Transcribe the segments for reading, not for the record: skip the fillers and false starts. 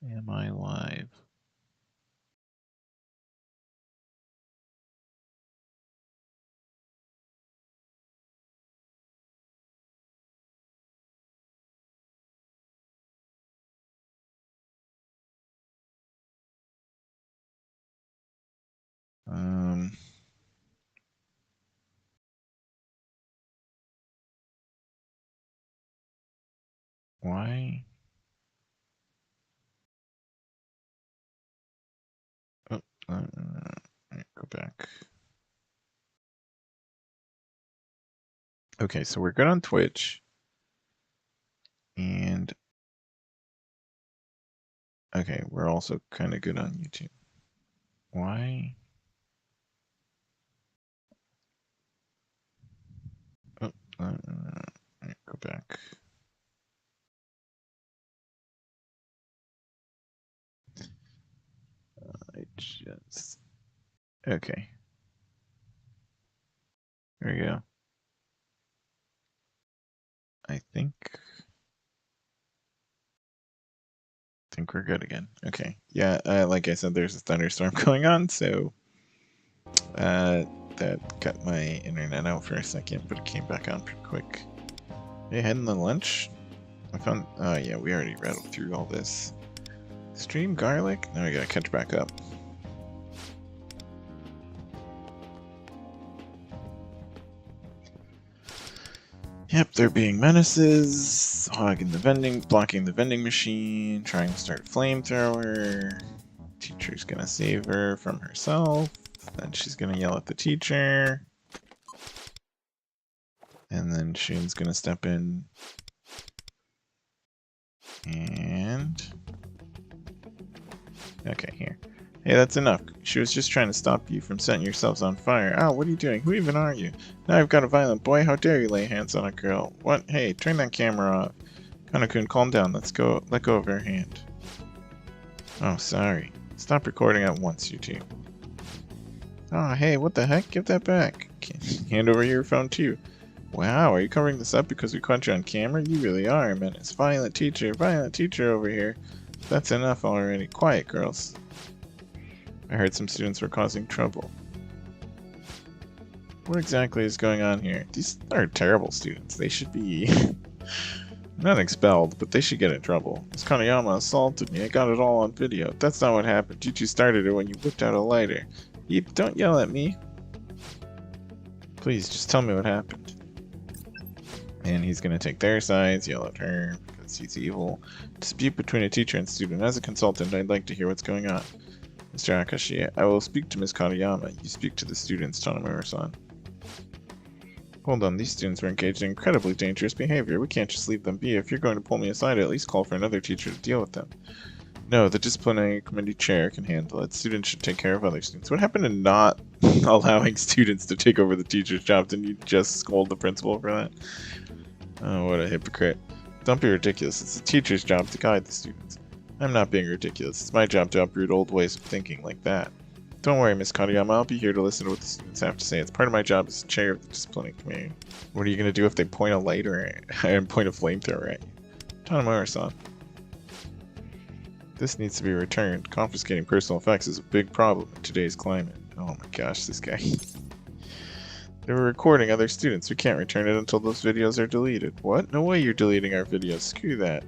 Am I live? Why? Oh, go back. Okay, so we're good on Twitch. And okay, we're also kind of good on YouTube. Why? Oh, go back. I just okay. There we go. I think we're good again. Okay. Yeah, like I said, there's a thunderstorm going on, so that cut my internet out for a second, but it came back on pretty quick. Hey, heading to lunch? I found. Oh yeah, we already rattled through all this. Stream garlic? Now we gotta catch back up. Yep, they're being menaces, hogging the vending, blocking the vending machine, trying to start a flamethrower. Teacher's gonna save her from herself. Then she's gonna yell at the teacher. And then Shun's gonna step in. And okay, here. Hey, that's enough. She was just trying to stop you from setting yourselves on fire. Oh, what are you doing? Who even are you? Now I've got a violent boy. How dare you lay hands on a girl? What? Hey, turn that camera off. Kana-kun, calm down. Let's go. Let go of her hand. Oh, sorry. Stop recording at once, you two. Oh, hey, what the heck? Give that back. Hand over your phone, too. Wow, are you covering this up because we caught you on camera? You really are a menace. Violent teacher over here. That's enough already. Quiet, girls. I heard some students were causing trouble. What exactly is going on here? These are terrible students. They should be not expelled, but they should get in trouble. Miss Kanayama assaulted me. I got it all on video. That's not what happened. You two started it when you whipped out a lighter. Don't yell at me. Please, just tell me what happened. And he's gonna take their sides, yell at her because he's evil. Dispute between a teacher and student. As a consultant, I'd like to hear what's going on. Mr. Akashi, I will speak to Ms. Katayama. You speak to the students, Tanamura-san. Hold on, these students were engaged in incredibly dangerous behavior. We can't just leave them be. If you're going to pull me aside, at least call for another teacher to deal with them. No, the disciplinary committee chair can handle it. Students should take care of other students. What happened to not allowing students to take over the teacher's job? Didn't you just scold the principal for that? Oh, what a hypocrite. Don't be ridiculous. It's the teacher's job to guide the students. I'm not being ridiculous. It's my job to uproot old ways of thinking like that. Don't worry, Miss Katayama. I'll be here to listen to what the students have to say. It's part of my job as chair of the disciplining committee. What are you going to do if they point a lighter and point a flamethrower at you? Tanamura-san. This needs to be returned. Confiscating personal effects is a big problem in today's climate. Oh my gosh, this guy. They were recording other students. We can't return it until those videos are deleted. What? No way you're deleting our videos. Screw that.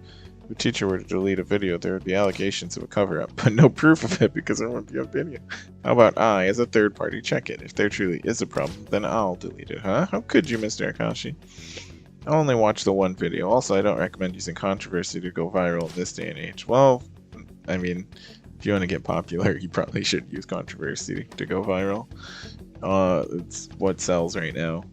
If a teacher were to delete a video, there would be allegations of a cover-up, but no proof of it because there won't be a video. How about I, as a third party, check it? If there truly is a problem, then I'll delete it, huh? How could you, Mr. Akashi? I'll only watch the one video. Also, I don't recommend using controversy to go viral in this day and age. Well, I mean, if you want to get popular, you probably should use controversy to go viral. It's what sells right now.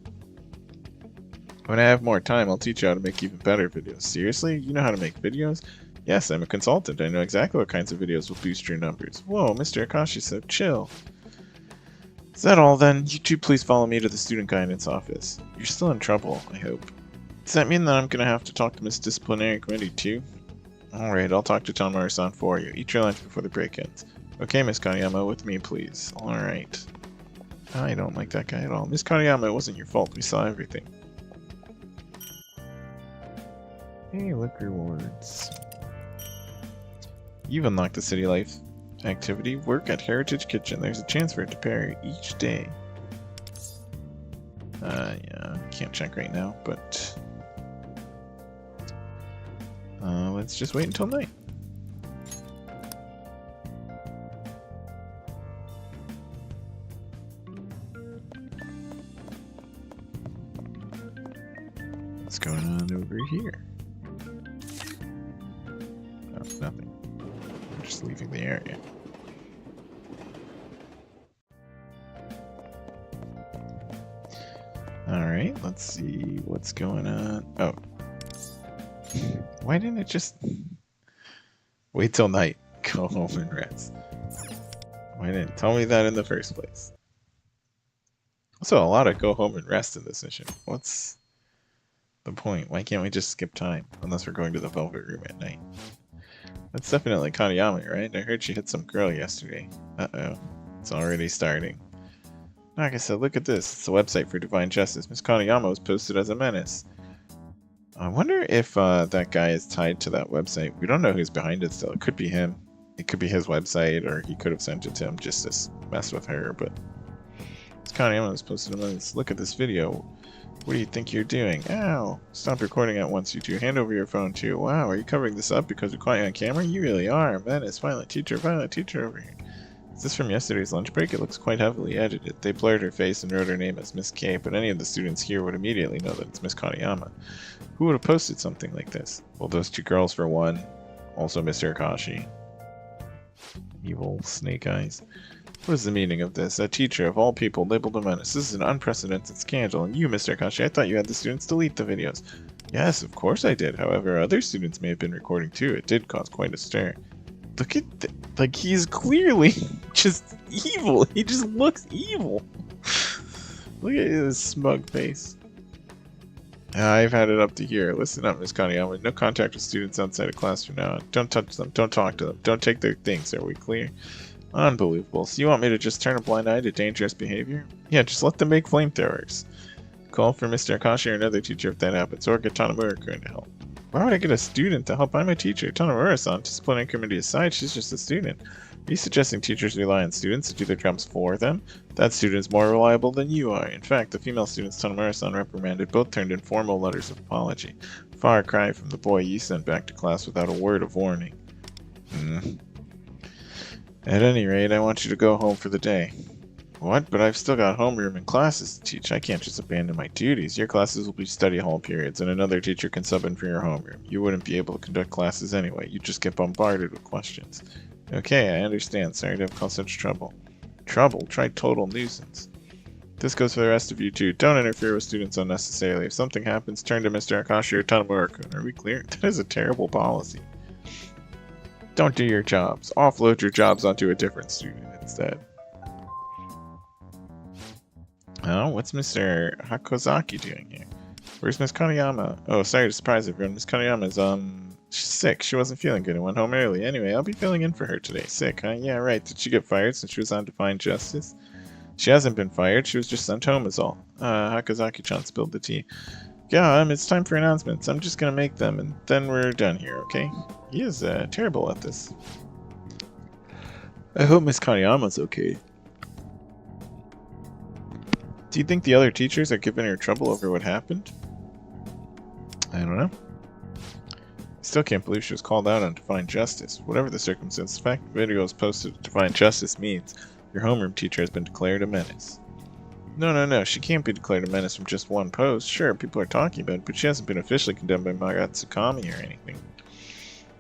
When I have more time, I'll teach you how to make even better videos. Seriously? You know how to make videos? Yes, I'm a consultant. I know exactly what kinds of videos will boost your numbers. Whoa, Mr. Akashi said chill. Is that all then? You two please follow me to the student guidance office. You're still in trouble, I hope. Does that mean that I'm gonna have to talk to Miss Disciplinary Committee too? Alright, I'll talk to Tanmura-san for you. Eat your lunch before the break ends. Okay, Miss Kanayama, with me, please. Alright. I don't like that guy at all. Miss Kanayama, it wasn't your fault. We saw everything. Hey, look, rewards. You've unlocked the city life activity. Work at Heritage Kitchen. There's a chance for it to pair each day. Yeah, can't check right now, but let's just wait until night. What's going on over here? Oh, nothing. I'm just leaving the area. Alright, let's see what's going on. Oh. Why didn't it just wait till night? Go home and rest. Why didn't it tell me that in the first place? Also, a lot of go home and rest in this mission. What's the point? Why can't we just skip time? Unless we're going to the Velvet Room at night. That's definitely Kaneyama, right? I heard she hit some girl yesterday. Uh-oh. It's already starting. Like I said, look at this. It's the website for Divine Justice. Miss Kaneyama was posted as a menace. I wonder if that guy is tied to that website. We don't know who's behind it still. It could be him. It could be his website, or he could have sent it to him just to mess with her, but Miss Kaneyama was posted a menace. Look at this video. What do you think you're doing? Ow! Stop recording at once, you two. Hand over your phone, too. Wow, are you covering this up because we caught you on camera? You really are. Menace, violent teacher over here. Is this from yesterday's lunch break? It looks quite heavily edited. They blurred her face and wrote her name as Miss K, but any of the students here would immediately know that it's Miss Kaneyama. Who would have posted something like this? Well, those two girls for one. Also Mr. Akashi. Evil snake eyes. What is the meaning of this? A teacher, of all people, labeled a menace. This is an unprecedented scandal. And you, Mr. Akashi, I thought you had the students delete the videos. Yes, of course I did. However, other students may have been recording too. It did cause quite a stir. Look at like he's clearly just evil. He just looks evil. Look at his smug face. I've had it up to here. Listen up, Miss Kaneyama. No contact with students outside of class from now on. Don't touch them. Don't talk to them. Don't take their things. Are we clear? Unbelievable. So you want me to just turn a blind eye to dangerous behavior? Yeah, just let them make flamethrowers. Call for Mr. Akashi or another teacher if that happens, or get Tanamura-kun to help. Why would I get a student to help? I'm a teacher. Tanamura-san, disciplinary committee aside, she's just a student. Are you suggesting teachers rely on students to do their jobs for them? That student is more reliable than you are. In fact, the female students Tanamura-san reprimanded both turned in formal letters of apology. Far cry from the boy you sent back to class without a word of warning. At any rate, I want you to go home for the day. What? But I've still got homeroom and classes to teach. I can't just abandon my duties. Your classes will be study hall periods, and another teacher can sub in for your homeroom. You wouldn't be able to conduct classes anyway. You'd just get bombarded with questions. Okay, I understand. Sorry to have caused such trouble. Trouble? Try total nuisance. This goes for the rest of you too. Don't interfere with students unnecessarily. If something happens, turn to Mr. Akashi or Tanamura-kun. Are we clear? That is a terrible policy. Don't do your jobs. Offload your jobs onto a different student instead. Oh, what's Mr. Hakozaki doing here? Where's Miss Kaneyama? Oh, sorry to surprise everyone. Miss Kaneyama's, she's sick. She wasn't feeling good and went home early. Anyway, I'll be filling in for her today. Sick, huh? Yeah, right. Did she get fired since she was on Divine Justice? She hasn't been fired. She was just sent home is all. Hakozaki-chan spilled the tea. Yeah, it's time for announcements. I'm just gonna make them, and then we're done here, okay? He is, terrible at this. I hope Miss Kaneyama's okay. Do you think the other teachers are giving her trouble over what happened? I don't know. I still can't believe she was called out on Divine Justice. Whatever the circumstance, the fact the video was posted to Divine Justice means your homeroom teacher has been declared a menace. No. She can't be declared a menace from just one post. Sure, people are talking about it, but she hasn't been officially condemned by Magatsukami or anything.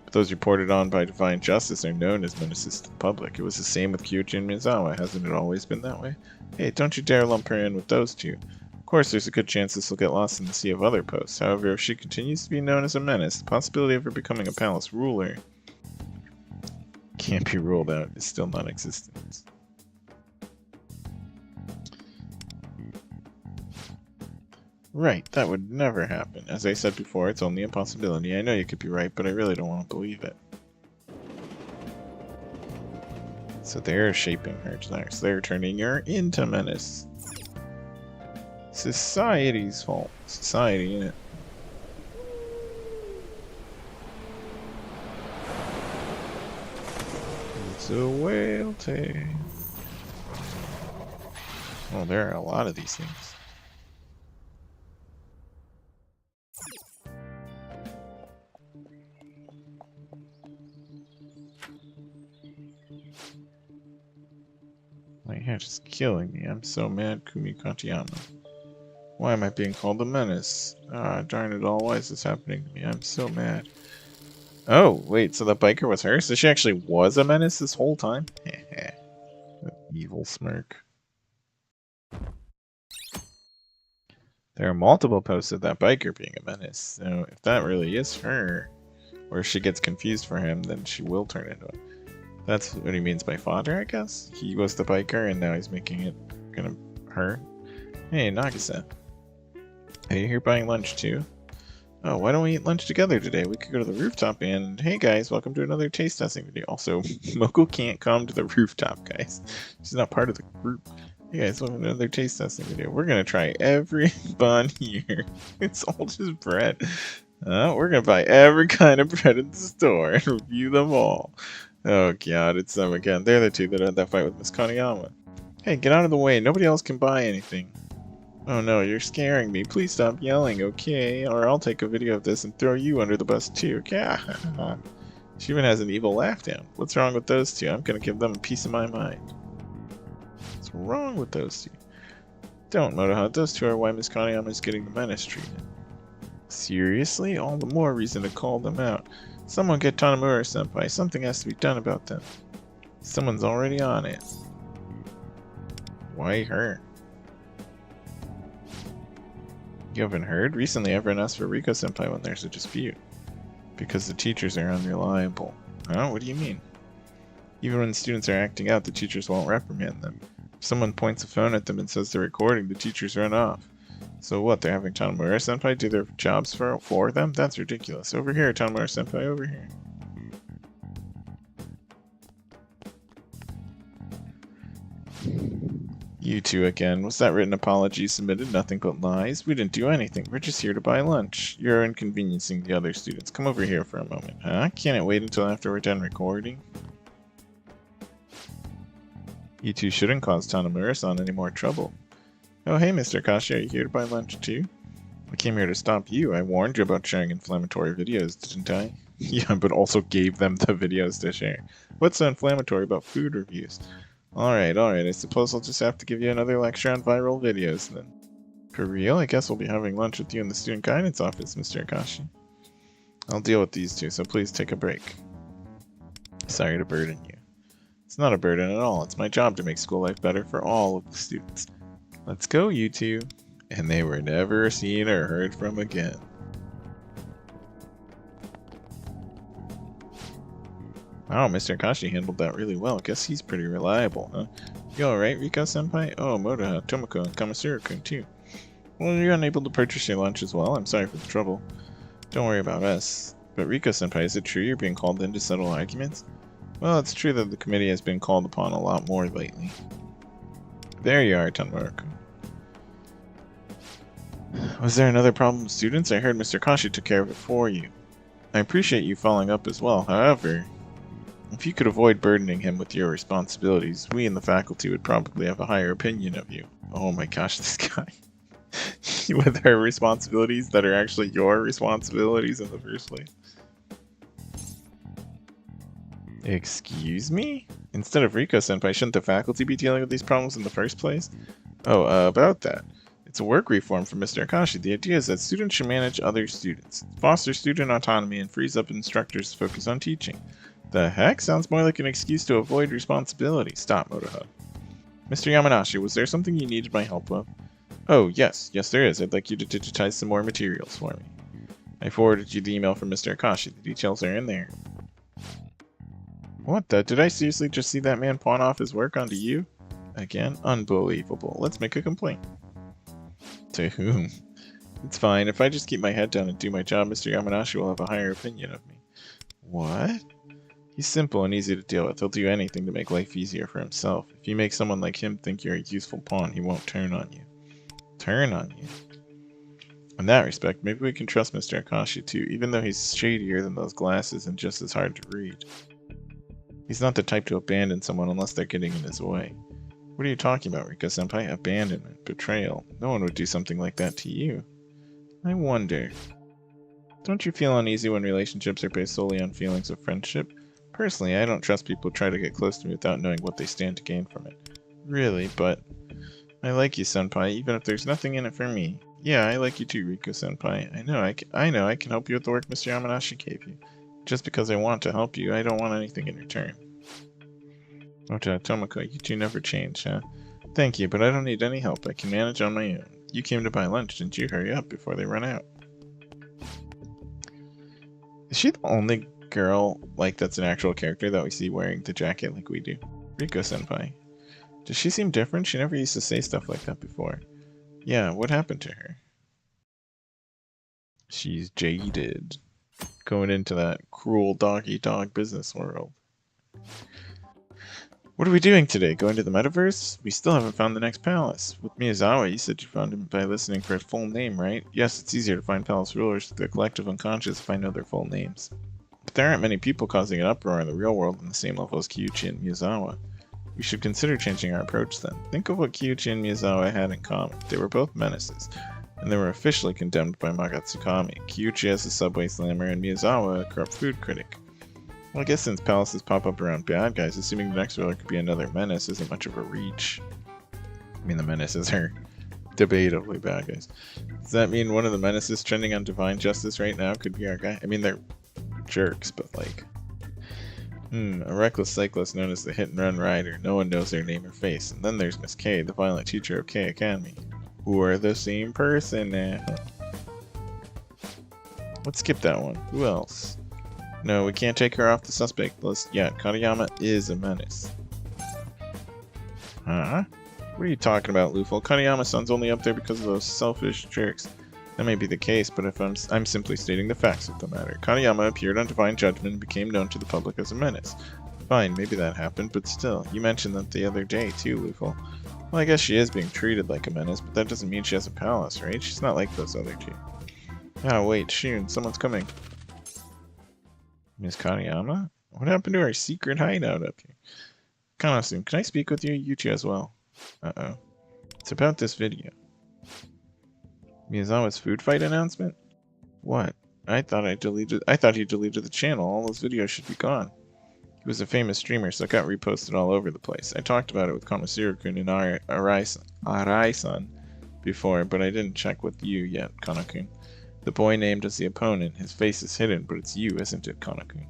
But those reported on by Divine Justice are known as menaces to the public. It was the same with Kyuchi and Mizawa. Hasn't it always been that way? Hey, don't you dare lump her in with those two. Of course, there's a good chance this will get lost in the sea of other posts. However, if she continues to be known as a menace, the possibility of her becoming a palace ruler can't be ruled out. It's still non-existent. Right, that would never happen. As I said before, it's only a possibility. I know you could be right, but I really don't want to believe it. So they're shaping her desires. They're turning her into menace. Society's fault. Society, innit? It's a whale tail. Oh, there are a lot of these things. My hair is killing me. I'm so mad, Kumi Katayama. Why am I being called a menace? Ah, darn it all. Why is this happening to me? I'm so mad. Oh, wait, so the biker was her? So she actually was a menace this whole time? Heh. Evil smirk. There are multiple posts of that biker being a menace, so if that really is her, or if she gets confused for him, then she will turn into it. That's what he means by fodder, I guess? He was the biker and now he's making it kind of her. Hey, Nagisa. Are you here buying lunch too? Oh, why don't we eat lunch together today? We could go to the rooftop and... Hey guys, welcome to another taste testing video. Also, Moko can't come to the rooftop, guys. She's not part of the group. Hey guys, welcome to another taste testing video. We're gonna try every bun here. It's all just bread. We're gonna buy every kind of bread in the store and review them all. Oh god, it's them again. They're the two that had that fight with Miss Kaneyama. Hey, get out of the way. Nobody else can buy anything. Oh no, you're scaring me. Please stop yelling, okay? Or I'll take a video of this and throw you under the bus too, okay? She even has an evil laugh down. What's wrong with those two? I'm gonna give them a piece of my mind. What's wrong with those two? Don't, Motoha. Those two are why Miss Kaneyama is getting the menace treatment. Seriously? All the more reason to call them out. Someone get Tanomura-senpai. Something has to be done about them. Someone's already on it. Why her? You haven't heard? Recently everyone asks for Riko-senpai when there's a dispute. Because the teachers are unreliable. Huh? What do you mean? Even when students are acting out, the teachers won't reprimand them. If someone points a phone at them and says they're recording, the teachers run off. So what, they're having Tanomura-senpai do their jobs for them? That's ridiculous. Over here, Tanomura-senpai, over here. You two again. Was that written apology submitted? Nothing but lies? We didn't do anything. We're just here to buy lunch. You're inconveniencing the other students. Come over here for a moment, huh? Can't it wait until after we're done recording? You two shouldn't cause Tanomura-san any more trouble. Oh hey, Mr. Akashi, are you here to buy lunch too? I came here to stop you. I warned you about sharing inflammatory videos, didn't I? Yeah, but also gave them the videos to share. What's so inflammatory about food reviews? Alright, I suppose I'll just have to give you another lecture on viral videos then. For real? I guess we'll be having lunch with you in the student guidance office, Mr. Akashi. I'll deal with these two, so please take a break. Sorry to burden you. It's not a burden at all. It's my job to make school life better for all of the students. Let's go, you two. And they were never seen or heard from again. Wow, Mr. Akashi handled that really well. Guess he's pretty reliable, huh? You alright, Riko-senpai? Oh, Motoha, Tomoko, and Kamasura-kun too. Well, you're unable to purchase your lunch as well. I'm sorry for the trouble. Don't worry about us. But Riko-senpai, is it true you're being called in to settle arguments? Well, it's true that the committee has been called upon a lot more lately. There you are, Tanomura-kun. Was there another problem with students? I heard Mr. Akashi took care of it for you. I appreciate you following up as well. However, if you could avoid burdening him with your responsibilities, we in the faculty would probably have a higher opinion of you. Oh my gosh, this guy. With our responsibilities that are actually your responsibilities in the first place. Excuse me? Instead of Riko-senpai, shouldn't the faculty be dealing with these problems in the first place? Oh, about that. It's a work reform for Mr. Akashi. The idea is that students should manage other students, foster student autonomy, and frees up instructors to focus on teaching. The heck? Sounds more like an excuse to avoid responsibility. Stop, Motoha. Mr. Yamanashi, was there something you needed my help with? Oh, yes. Yes, there is. I'd like you to digitize some more materials for me. I forwarded you the email from Mr. Akashi. The details are in there. What the? Did I seriously just see that man pawn off his work onto you? Again? Unbelievable. Let's make a complaint. To whom? It's fine. If I just keep my head down and do my job, Mr. Yamanashi will have a higher opinion of me. What? He's simple and easy to deal with. He'll do anything to make life easier for himself. If you make someone like him think you're a useful pawn, he won't turn on you. Turn on you? In that respect, maybe we can trust Mr. Akashi too, even though he's shadier than those glasses and just as hard to read. He's not the type to abandon someone unless they're getting in his way. What are you talking about, Riko-senpai? Abandonment, betrayal. No one would do something like that to you. I wonder. Don't you feel uneasy when relationships are based solely on feelings of friendship? Personally, I don't trust people who try to get close to me without knowing what they stand to gain from it. Really, but I like you, senpai, even if there's nothing in it for me. Yeah, I like you too, Riko-senpai. I know I can help you with the work Mr. Yamanashi gave you. Just because I want to help you, I don't want anything in return. Ota, Tomoko, you two never change, huh? Thank you, but I don't need any help. I can manage on my own. You came to buy lunch, didn't you? Hurry up before they run out. Is she the only girl, like, that's an actual character that we see wearing the jacket like we do? Riko-senpai. Does she seem different? She never used to say stuff like that before. Yeah, what happened to her? She's jaded. Going into that cruel dog-eat-dog business world. What are we doing today? Going to the metaverse? We still haven't found the next palace. With Miyazawa, you said you found him by listening for his full name, right? Yes, it's easier to find palace rulers through the collective unconscious if I know their full names. But there aren't many people causing an uproar in the real world on the same level as Kyuchi and Miyazawa. We should consider changing our approach then. Think of what Kyuchi and Miyazawa had in common. They were both menaces, and they were officially condemned by Magatsukami. Kyuchi as a subway slammer and Miyazawa a corrupt food critic. Well, I guess since palaces pop up around bad guys, assuming the next ruler could be another menace isn't much of a reach. I mean, the menaces are debatably bad guys. Does that mean one of the menaces trending on Divine Justice right now could be our guy? I mean, they're jerks, but like... a reckless cyclist known as the Hit and Run Rider. No one knows their name or face. And then there's Miss K, the violent teacher of K Academy. Who are the same person now. Let's skip that one. Who else? No, we can't take her off the suspect list yet. Katayama is a menace. Huh? What are you talking about, Lufo? Katayama-san's only up there because of those selfish jerks. That may be the case, but if I'm simply stating the facts of the matter. Katayama appeared on Divine Judgment and became known to the public as a menace. Fine, maybe that happened, but still, you mentioned that the other day too, Lufo. Well, I guess she is being treated like a menace, but that doesn't mean she has a palace, right? She's not like those other two. Oh, wait, Shun, someone's coming. Miss Katayama? What happened to our secret hideout up here? Kanasu, can I speak with you? Yuchi as well. Uh-oh. It's about this video. Miyazawa's food fight announcement? What? I thought he deleted the channel. All those videos should be gone. He was a famous streamer, so it got reposted all over the place. I talked about it with Konosuke-kun and Arai-san before, but I didn't check with you yet, Kana-kun. The boy named as the opponent. His face is hidden, but it's you, isn't it, Kana-kun?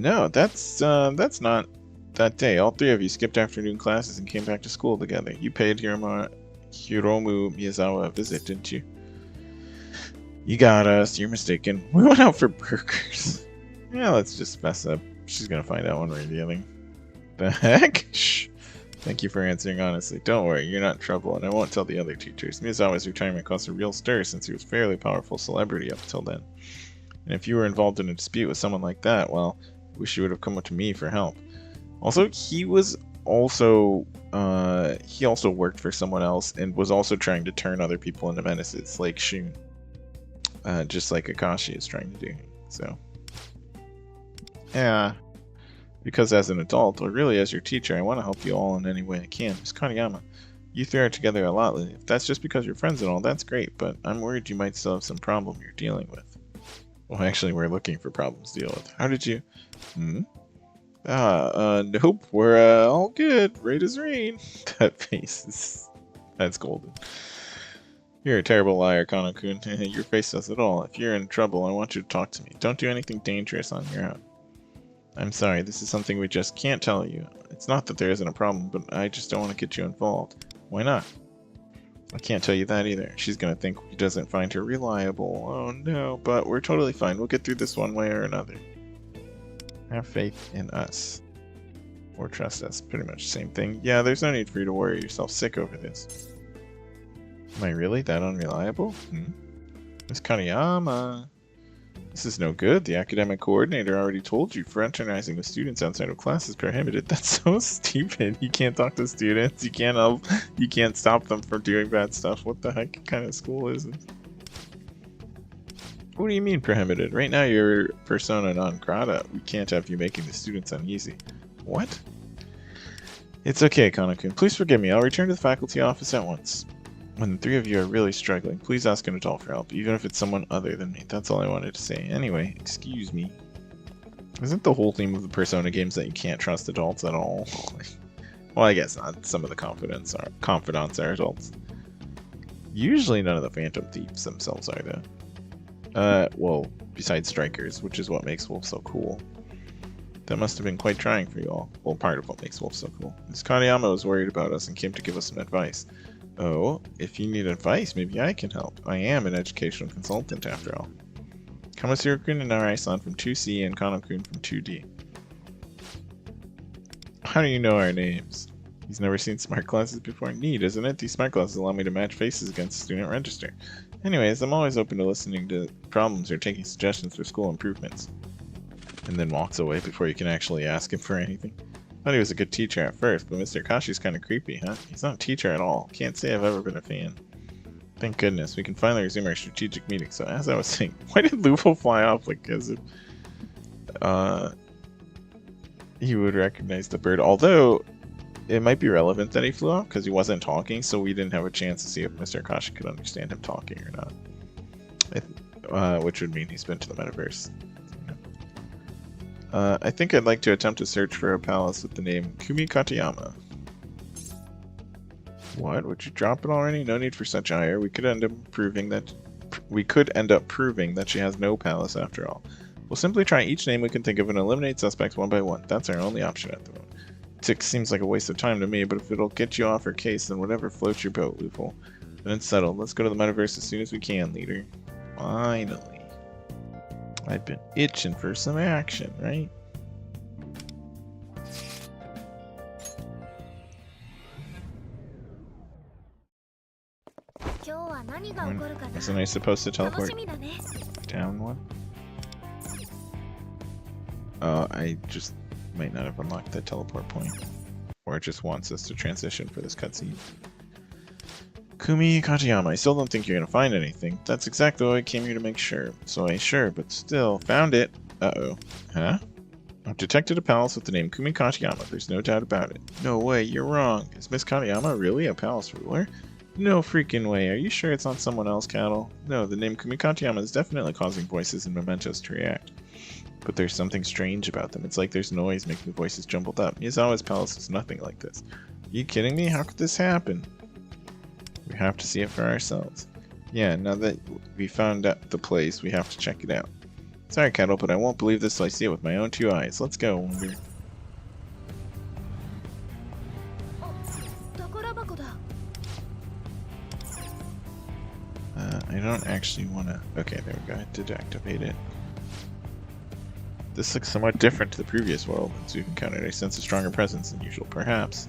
No, that's not that day. All three of you skipped afternoon classes and came back to school together. You paid Hiromu Miyazawa a visit, didn't you? You got us. You're mistaken. We went out for burgers. Yeah, let's just mess up. She's gonna find out one way or the other. The heck? Shh. Thank you for answering honestly. Don't worry, you're not in trouble, and I won't tell the other teachers. Miyazawa's retirement caused a real stir since he was a fairly powerful celebrity up till then. And if you were involved in a dispute with someone like that, well, I wish you would have come up to me for help. Also, he also worked for someone else and was also trying to turn other people into menaces, like Shun. Just like Akashi is trying to do. So, yeah. Because as an adult, or really as your teacher, I want to help you all in any way I can. Miss Katayama, you three are together a lot lately. If that's just because you're friends and all, that's great, but I'm worried you might still have some problem you're dealing with. Well, actually, we're looking for problems to deal with. How did you... Nope, we're all good. Right as rain. That face is... That's golden. You're a terrible liar, Kana-kun. Your face says it all. If you're in trouble, I want you to talk to me. Don't do anything dangerous on your own. I'm sorry, this is something we just can't tell you. It's not that there isn't a problem, but I just don't want to get you involved. Why not? I can't tell you that either. She's gonna think he doesn't find her reliable. Oh no, but we're totally fine. We'll get through this one way or another. Have faith in us. Or trust us. Pretty much the same thing. Yeah, there's no need for you to worry yourself sick over this. Am I really that unreliable? Miss Katayama. This is no good. The academic coordinator already told you fraternizing with students outside of class is prohibited. That's so stupid. You can't talk to students. You can't help. You can't stop them from doing bad stuff. What the heck kind of school is this? What do you mean prohibited? Right now you're persona non grata. We can't have you making the students uneasy. What? It's okay, Kanakun. Please forgive me. I'll return to the faculty office at once. When the three of you are really struggling, please ask an adult for help, even if it's someone other than me. That's all I wanted to say. Anyway, excuse me. Isn't the whole theme of the Persona games that you can't trust adults at all? Well, I guess not. Some of the confidants are adults. Usually none of the Phantom Thieves themselves are, though. Well, besides Strikers, which is what makes Wolf so cool. That must have been quite trying for you all. Well, part of what makes Wolf so cool. Ms. Kaneyama was worried about us and came to give us some advice. Oh, if you need advice, maybe I can help. I am an educational consultant, after all. Kamasura-kun and Arai-san from 2C and Kano-kun from 2D. How do you know our names? He's never seen smart glasses before. Neat, isn't it? These smart glasses allow me to match faces against the student register. Anyways, I'm always open to listening to problems or taking suggestions for school improvements. And then walks away before you can actually ask him for anything. Thought he was a good teacher at first, but Mr. Kashi's kind of creepy, huh? He's not a teacher at all. Can't say I've ever been a fan. Thank goodness, we can finally resume our strategic meeting. So as I was saying, why did Lupo fly off like as if he would recognize the bird? Although it might be relevant that he flew off because he wasn't talking, so we didn't have a chance to see if Mr. Kashi could understand him talking or not. Which would mean he's been to the metaverse. I think I'd like to attempt to search for a palace with the name Kumi Katayama. What? Would you drop it already? No need for such ire. We could end up proving that she has no palace after all. We'll simply try each name we can think of and eliminate suspects one by one. That's our only option at the moment. Tick seems like a waste of time to me, but if it'll get you off her case, then whatever floats your boat, Loophole. Then it's settled. Let's go to the metaverse as soon as we can, leader. Finally. I've been itching for some action, right? Wasn't I supposed to teleport down one? I just might not have unlocked the teleport point. Or it just wants us to transition for this cutscene. Kumi Katayama, I still don't think you're gonna find anything. That's exactly what I came here to make sure. But still, found it. Uh-oh. Huh? I've detected a palace with the name Kumi Katayama, there's no doubt about it. No way, you're wrong. Is Miss Katayama really a palace ruler? No freaking way, are you sure it's not someone else, Cattle? No, the name Kumi Katayama is definitely causing voices and mementos to react. But there's something strange about them. It's like there's noise making the voices jumbled up. Miyazawa's palace is nothing like this. Are you kidding me? How could this happen? We have to see it for ourselves. Yeah, now that we found out the place, we have to check it out. Sorry, Kettle, but I won't believe this till I see it with my own two eyes. Let's go, Wonder. I don't actually want to... Okay, there we go. I did activate it. This looks somewhat different to the previous world. As we've encountered, I sense a stronger presence than usual, perhaps.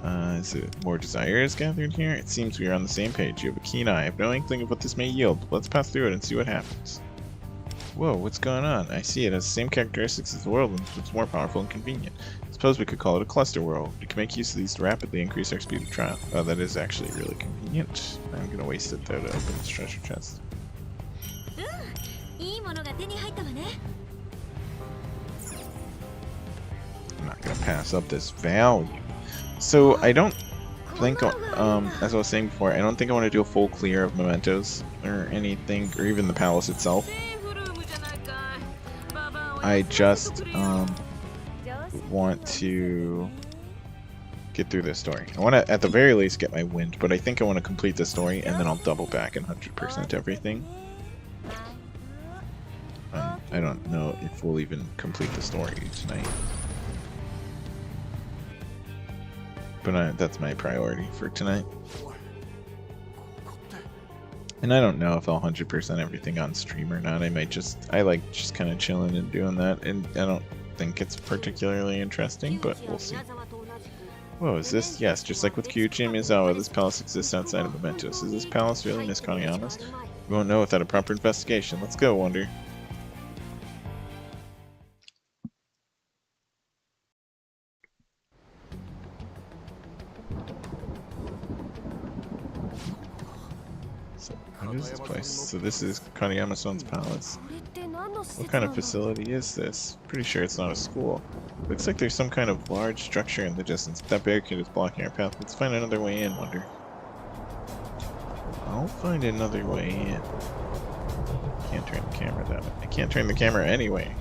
Is it more desires gathered here? It seems we are on the same page. You have a keen eye. I have no inkling of what this may yield. Let's pass through it and see what happens. Whoa, what's going on? I see it has the same characteristics as the world, but it's more powerful and convenient. I suppose we could call it a cluster world. We can make use of these to rapidly increase our speed of travel. Oh, that is actually really convenient. I'm gonna waste it though to open this treasure chest. I'm not gonna pass up this value. So I don't think, as I was saying before, I don't think I want to do a full clear of mementos or anything, or even the palace itself. I just want to get through this story. I want to, at the very least, get my wind, but I think I want to complete the story, and then I'll double back and 100% everything. I don't know if we'll even complete the story tonight. But that's my priority for tonight. And I don't know if I'll 100% everything on stream or not. I like just kind of chilling and doing that, and I don't think it's particularly interesting, but we'll see. Whoa, is this? Yes, just like with Kyuchi and Miyazawa, this palace exists outside of Mementos. Is this palace really Miss Kaneyama's? We won't know without a proper investigation. Let's go, Wonder. this place? So this is Kaneyama-san's palace. What kind of facility is this? Pretty sure it's not a school. Looks like there's some kind of large structure in the distance. If that barricade is blocking our path, let's find another way in, wonder. I'll find another way in. Can't turn the camera that way. I can't turn the camera anyway.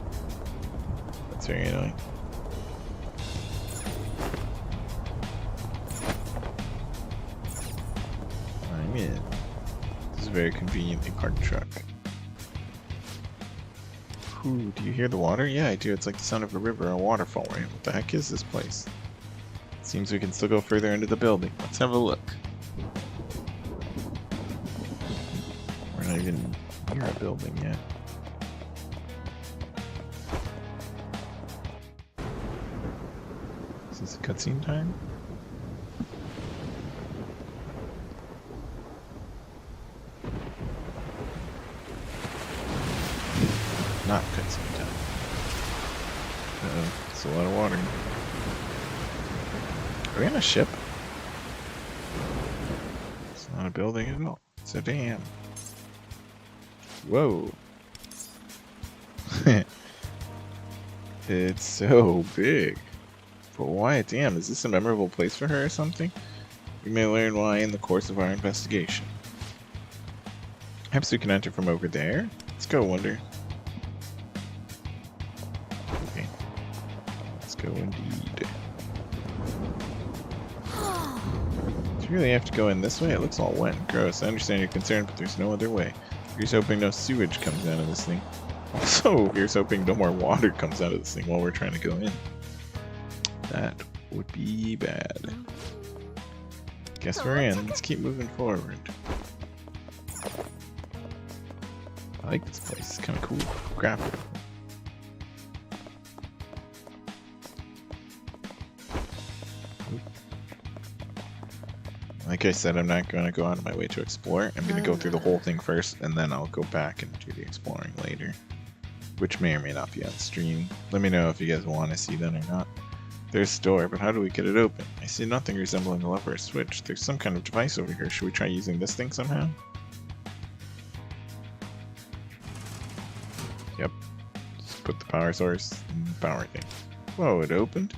That's very annoying. I'm in. This is a very conveniently parked truck. Ooh, do you hear the water? Yeah, I do. It's like the sound of a river or a waterfall, right? What the heck is this place? Seems we can still go further into the building. Let's have a look. We're not even near a building yet. Is this a cutscene time? Not cutscene time. Uh-oh, it's a lot of water. Are we on a ship? It's not a building at all. It's a dam. Whoa. It's so big. But why a dam? Is this a memorable place for her or something? We may learn why in the course of our investigation. Perhaps we can enter from over there? Let's go, wonder. Okay. Let's go indeed. Do you really have to go in this way? It looks all wet and gross. I understand your concern, but there's no other way. Here's hoping no sewage comes out of this thing. Also, here's hoping no more water comes out of this thing while we're trying to go in. That would be bad. Guess we're in. Let's keep moving forward. I like this place. It's kind of cool. Graphic. Like I said, I'm not going to go out of my way to explore. I'm going to go through the whole thing first, and then I'll go back and do the exploring later. Which may or may not be on stream. Let me know if you guys want to see that or not. There's a door, but how do we get it open? I see nothing resembling a lever or switch. There's some kind of device over here. Should we try using this thing somehow? Yep. Just put the power source in the power thing. Whoa, it opened?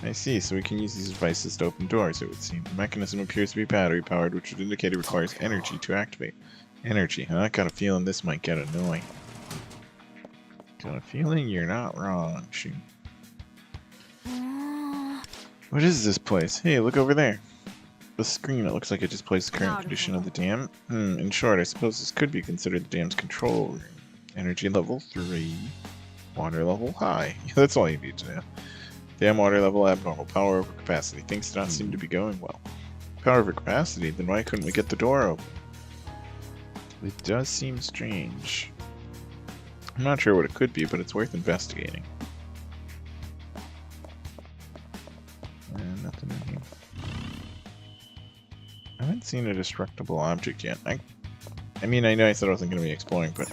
I see, so we can use these devices to open doors, it would seem. The mechanism appears to be battery powered, which would indicate it requires energy to activate. Energy, huh? I got a feeling this might get annoying. Got a feeling you're not wrong, shoot. What is this place? Hey, look over there. The screen, it looks like it displays the current condition of the dam. In short, I suppose this could be considered the dam's control room. Energy level 3. Water level high. That's all you need to know. Dam water level abnormal. Power over capacity. Things do not seem to be going well. Power over capacity? Then why couldn't we get the door open? It does seem strange. I'm not sure what it could be, but it's worth investigating. Nothing in here. I haven't seen a destructible object yet. I mean, I know I said I wasn't going to be exploring, but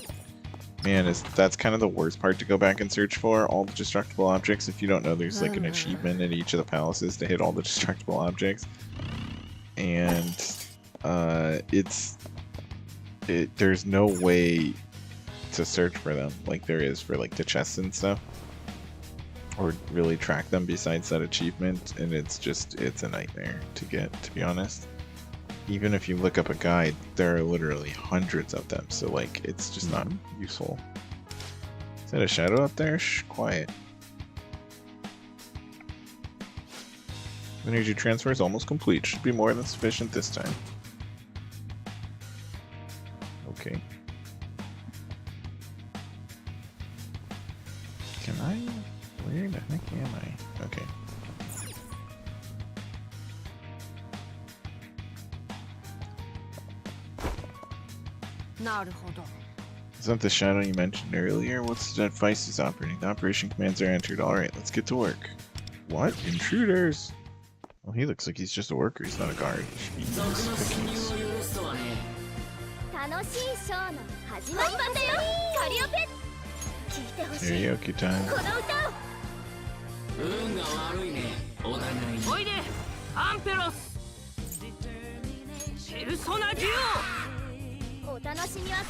man, that's kind of the worst part to go back and search for, all the destructible objects. If you don't know, there's like an achievement in each of the palaces to hit all the destructible objects. And there's no way to search for them like there is for like the chests and stuff, or really track them besides that achievement, and it's a nightmare to get, to be honest. Even if you look up a guide, there are literally hundreds of them, so like it's just not useful. Is that a shadow up there? Shh, quiet. Energy transfer is almost complete. Should be more than sufficient this time. Okay. Can I? Where the heck am I? Okay. Is that the shadow you mentioned earlier? What's the device is operating? The operation commands are entered. Alright, let's get to work. What? Intruders? Well, he looks like he's just a worker. He's not a guard. He should be using cookies. Karaoke time. Actually, I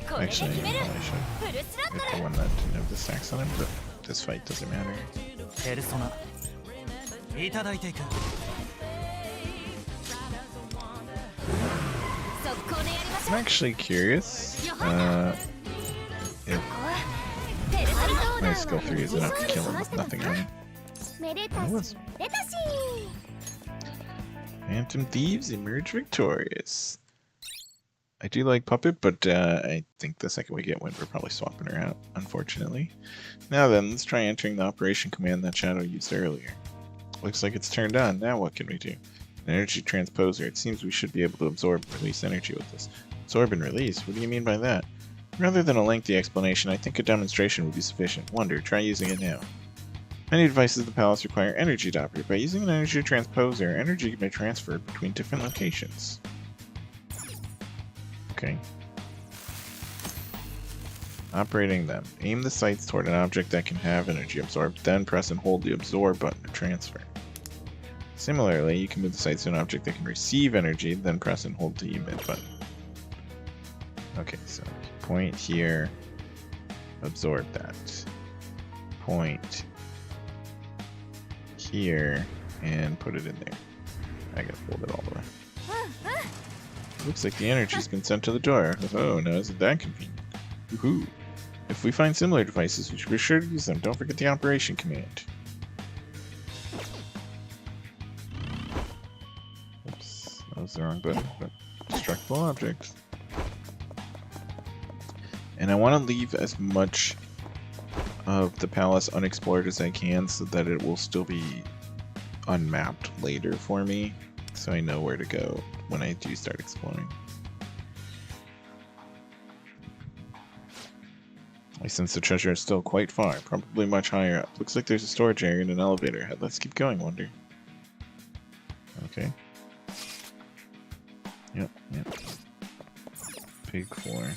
probably should get the one that didn't have the stacks on him, but this fight doesn't matter. I'm actually curious if my skill 3 is enough to kill him with nothing on him. Phantom Thieves emerge victorious. I do like Puppet, but I think the second we get Wind, we're probably swapping her out, unfortunately. Now then, let's try entering the operation command that Shadow used earlier. Looks like it's turned on. Now what can we do? An energy transposer. It seems we should be able to absorb and release energy with this. Absorb and release? What do you mean by that? Rather than a lengthy explanation, I think a demonstration would be sufficient. Wonder, try using it now. Many devices in the palace require energy to operate. By using an energy transposer, energy can be transferred between different locations. Okay. Operating them. Aim the sights toward an object that can have energy absorbed, then press and hold the absorb button to transfer. Similarly, you can move the sights to an object that can receive energy, then press and hold the emit button. Okay, so point here, absorb that. Point here, and put it in there. I gotta hold it all the way. Looks like the energy's been sent to the door. Oh, now isn't that convenient? Woohoo! If we find similar devices, we should be sure to use them. Don't forget the operation command. Oops, that was the wrong button, but destructible objects. And I want to leave as much of the palace unexplored as I can so that it will still be unmapped later for me, so I know where to go when I do start exploring. I sense the treasure is still quite far, probably much higher up. Looks like there's a storage area and an elevator ahead. Let's keep going, Wonder. Okay. Yep. Pig 4.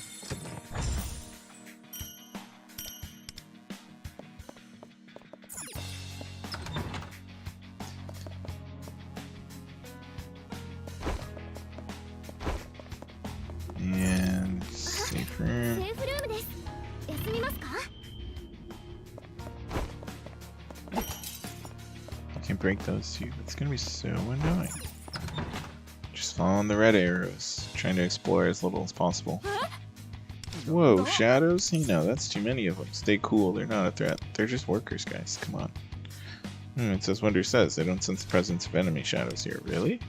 And safe room. I can break those two. It's gonna be so annoying. Just following the red arrows, trying to explore as little as possible. Whoa, shadows? Hey, no, that's too many of them. Stay cool, they're not a threat. They're just workers, guys. Come on. It says Wonder says, I don't sense the presence of enemy shadows here. Really?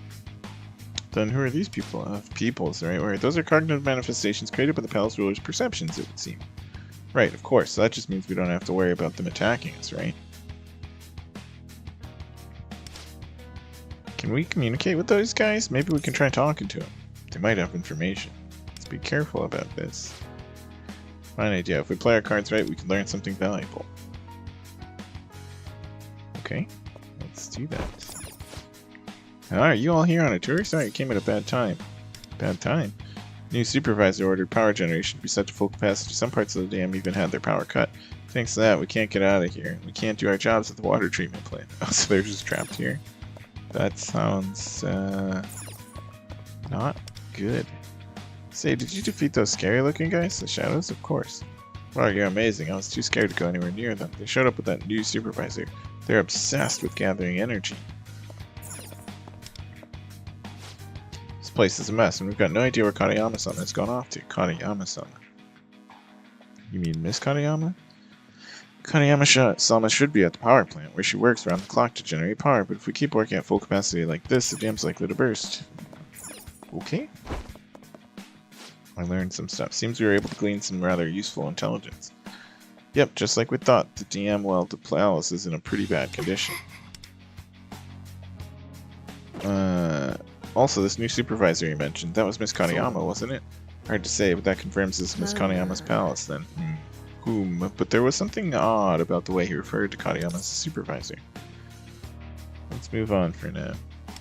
Then who are these people? People is the right word. Those are cognitive manifestations created by the palace ruler's perceptions, it would seem. Right, of course. So that just means we don't have to worry about them attacking us, right? Can we communicate with those guys? Maybe we can try talking to them. They might have information. Let's be careful about this. Fine idea. If we play our cards right, we can learn something valuable. Okay, let's do that. Are you all here on a tour? Sorry, it came at a bad time. Bad time? New supervisor ordered power generation to be set to full capacity. Some parts of the dam even had their power cut. Thanks to that, we can't get out of here. We can't do our jobs at the water treatment plant. Oh, so they're just trapped here. That sounds, not good. Say, did you defeat those scary-looking guys? The shadows? Of course. Wow, you're amazing. I was too scared to go anywhere near them. They showed up with that new supervisor. They're obsessed with gathering energy. This place is a mess, and we've got no idea where Katayama-san has gone off to. Katayama-san. You mean Miss Katayama? Katayama-sama should be at the power plant, where she works around the clock to generate power, but if we keep working at full capacity like this, the dam's likely to burst. Okay. I learned some stuff. Seems we were able to glean some rather useful intelligence. Yep, just like we thought, the dam well the palace is in a pretty bad condition. Also, this new supervisor you mentioned, that was Miss Katayama, wasn't it? Hard to say, but that confirms this is Miss Katayama's palace, then. But there was something odd about the way he referred to Katayama as a supervisor. Let's move on for now.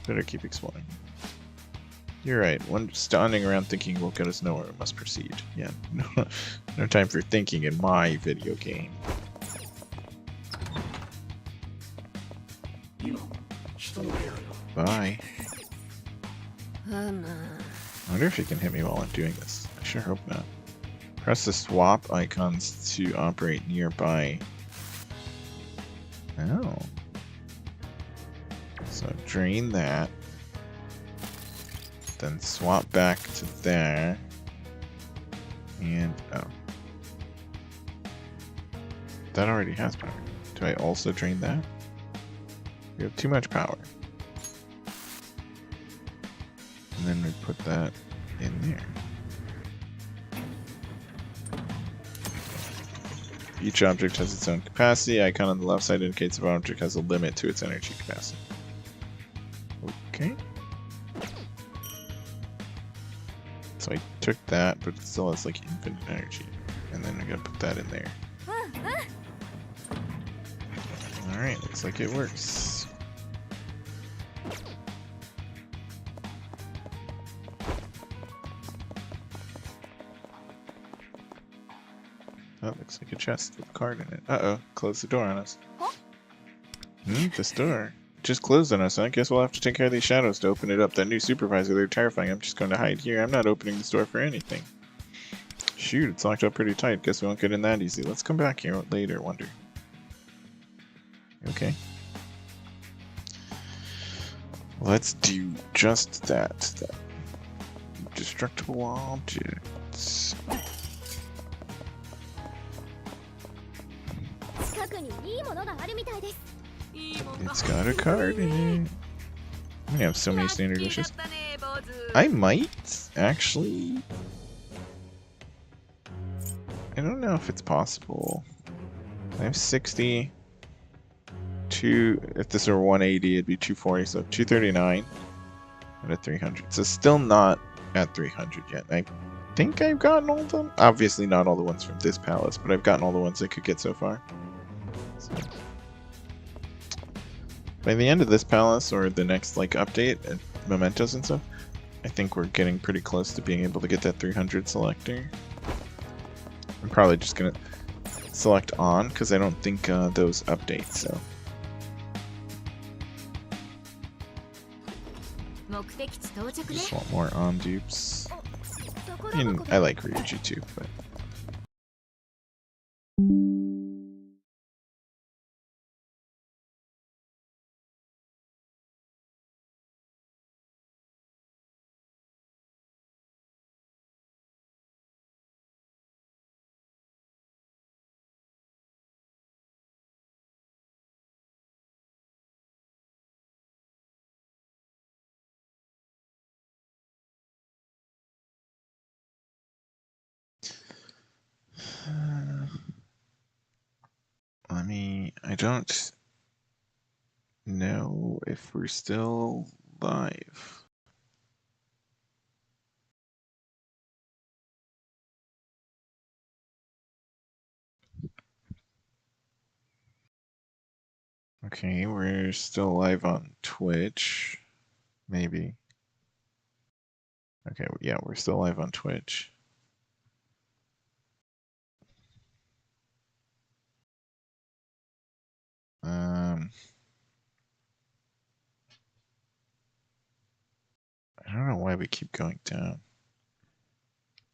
Better keep exploring. You're right, one standing around thinking will get us nowhere, we must proceed. Yeah, no time for thinking in my video game. Bye. I wonder if you can hit me while I'm doing this. I sure hope not. Press the swap icons to operate nearby. Oh. So drain that. Then swap back to there. And, oh. That already has power. Do I also drain that? We have too much power. And then we put that in there. Each object has its own capacity. Icon on the left side indicates if an object has a limit to its energy capacity. Okay. So I took that, but it still has like infinite energy. And then I gotta put that in there. Alright, looks like it works. That looks like a chest with a card in it. Uh-oh, close the door on us. This door just closed on us. I guess we'll have to take care of these shadows to open it up. That new supervisor, they're terrifying. I'm just going to hide here. I'm not opening this door for anything. Shoot, it's locked up pretty tight. Guess we won't get in that easy. Let's come back here later, wonder. Okay. Let's do just that. That destructible objects. It's got a card in it. We have so many standard wishes. I might, actually. I don't know if it's possible. I have 60. If this were 180, it'd be 240, so 239 and a 300. So still not at 300 yet. I think I've gotten all of them. Obviously not all the ones from this palace, but I've gotten all the ones I could get so far. So by the end of this palace, or the next like update and mementos and stuff, I think we're getting pretty close to being able to get that 300 selector. I'm probably just gonna select on because I don't think those update. So. Just want more on dupes. I like Ryuji too, but. I don't know if we're still live. Okay, we're still live on Twitch. Maybe. Okay, yeah, we're still live on Twitch. I don't know why we keep going down.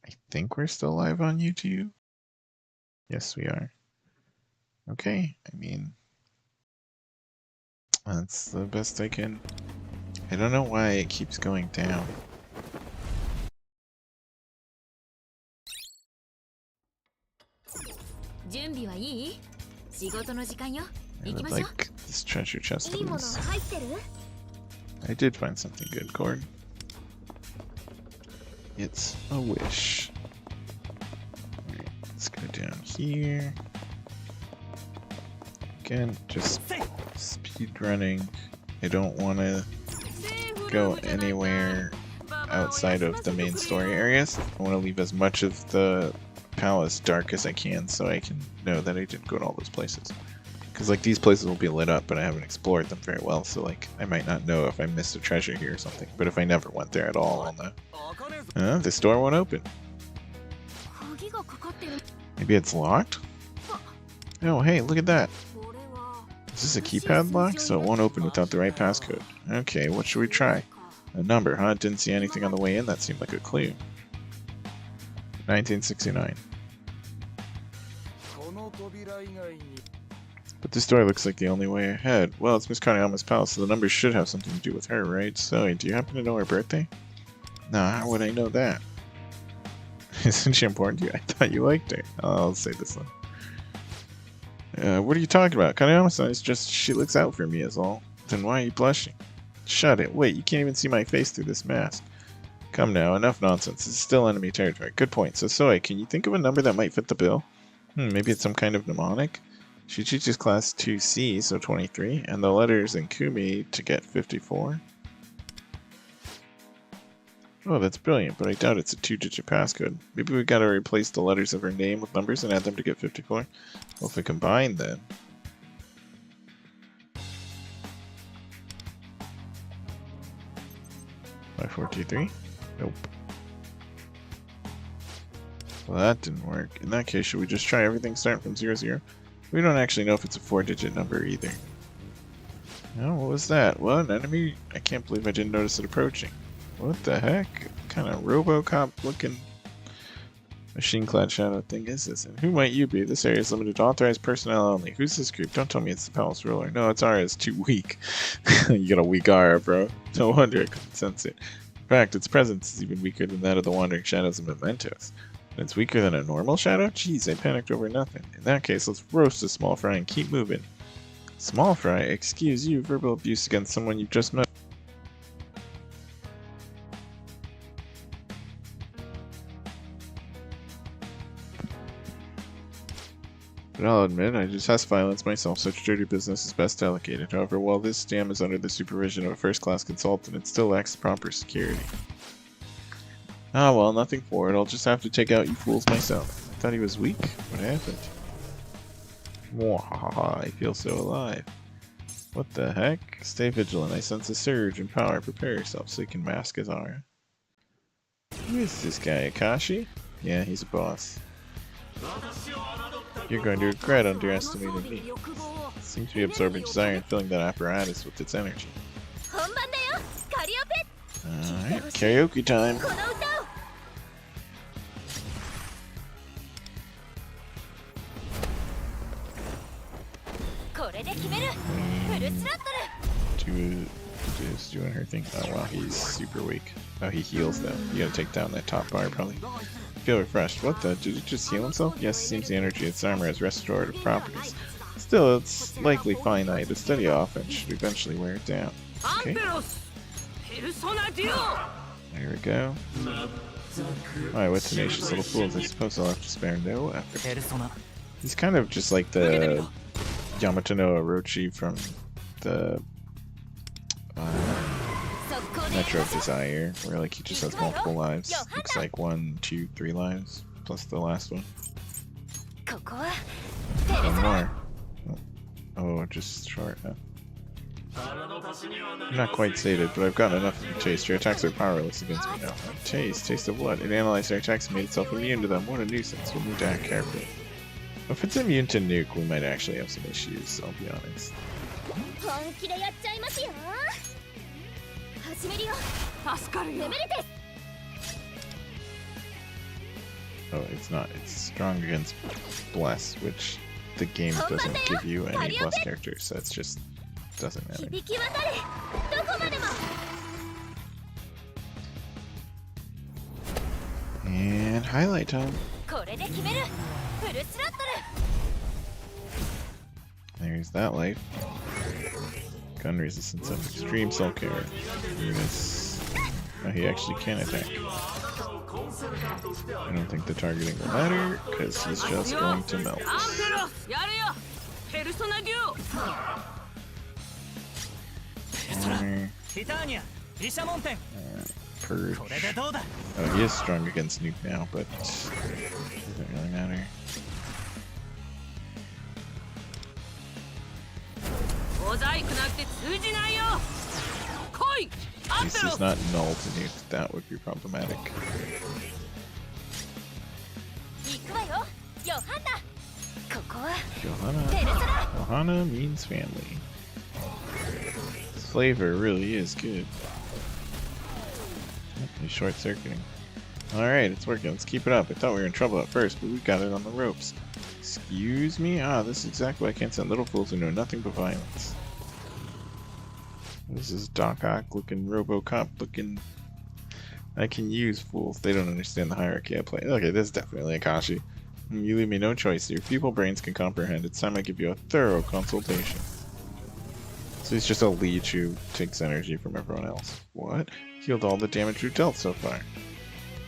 I think we're still live on YouTube. Yes, we are. Okay, I mean, that's the best I can. I don't know why it keeps going down. I would like this treasure chest, please. I did find something good, Cord. It's a wish. Alright, let's go down here. Again, just speed running. I don't want to go anywhere outside of the main story areas. I want to leave as much of the palace dark as I can so I can know that I didn't go to all those places. Because like these places will be lit up, but I haven't explored them very well, so like I might not know if I missed a treasure here or something. But if I never went there at all, I'll know. This door won't open. Maybe it's locked? Oh, hey, look at that. Is this a keypad lock? So it won't open without the right passcode. Okay, what should we try? A number, huh? Didn't see anything on the way in that seemed like a clue. 1969. But this door looks like the only way ahead. Well, it's Miss Kaneyama's palace, so the numbers should have something to do with her, right? So, do you happen to know her birthday? No, how would I know that? Isn't she important to you? I thought you liked her. Oh, I'll say this one. What are you talking about? Kaneyama-san is just, she looks out for me is all. Then why are you blushing? Shut it. Wait, you can't even see my face through this mask. Come now, enough nonsense. This is still enemy territory. Good point. So, Soe, can you think of a number that might fit the bill? Maybe it's some kind of mnemonic? She teaches class 2C, so 23, and the letters in Kumi to get 54. Oh, that's brilliant, but I doubt it's a 2-digit passcode. Maybe we gotta replace the letters of her name with numbers and add them to get 54? Well, if we combine then... 5423? Nope. Well, that didn't work. In that case, should we just try everything starting from 00? We don't actually know if it's a 4-digit number either. Oh, what was that? What, an enemy? I can't believe I didn't notice it approaching. What the heck? What kind of Robocop looking machine-clad shadow thing is this? And who might you be? This area is limited to authorized personnel only. Who's this group? Don't tell me it's the palace ruler. No, its aura is too weak. You got a weak aura, bro. No wonder I couldn't sense it. In fact, its presence is even weaker than that of the wandering shadows and mementos. And it's weaker than a normal shadow? Jeez, I panicked over nothing. In that case, let's roast a small fry and keep moving. Small fry? Excuse you, verbal abuse against someone you've just met. But I'll admit, I detest violence myself. Such dirty business is best delegated. However, while this dam is under the supervision of a first-class consultant, it still lacks proper security. Ah well, nothing for it. I'll just have to take out you fools myself. I thought he was weak. What happened? Mwahaha, I feel so alive. What the heck? Stay vigilant. I sense a surge in power. Prepare yourself so you can mask his aura. Who is this guy? Akashi? Yeah, he's a boss. You're going to regret underestimating me. Seems to be absorbing desire and filling that apparatus with its energy. Alright, karaoke time. Is doing her thing. Oh wow, he's super weak. Oh, he heals though. You gotta take down that top bar probably. Feel refreshed. What the? Did it just heal himself? Yes, it seems the energy of its armor has restorative properties. Still, it's likely finite. A steady offense should eventually wear it down. Okay. There we go. Alright, what tenacious little fools. I suppose I'll have to spare no effort. He's kind of just like the Yamato no Orochi from the Metro of Desire, where like he just has multiple lives. Looks like 1, 2, 3 lives, plus the last one. One more. Oh, just short, huh? I'm not quite sated, but I've gotten enough of your taste. Your attacks are powerless against me now. Taste? Taste of what? It analyzed our attacks and made itself immune to them. What a nuisance. We'll need to act carefully. If it's immune to nuke, we might actually have some issues, I'll be honest. Oh, it's not. It's strong against Bless, which the game doesn't give you any Bless characters, so it's just doesn't matter. And highlight time. There's that life. Gun resistance of extreme cell care. Oh, he actually can attack. I don't think the targeting will matter, because he's just going to melt. Purge. Oh, he is strong against nuke now, but it doesn't really matter. At least he's not null to nuke. That would be problematic. Ohana means family. This flavor really is good. He's short-circuiting. Alright, it's working. Let's keep it up. I thought we were in trouble at first, but we got it on the ropes. Excuse me? Ah, this is exactly why I can't send little fools who know nothing but violence. This is Doc Ock looking, Robocop looking. I can use fools. They don't understand the hierarchy I play. Okay, this is definitely Akashi. You leave me no choice. Your feeble brains can comprehend. It's time I give you a thorough consultation. So he's just a leech who takes energy from everyone else. What? Healed all the damage we've dealt so far.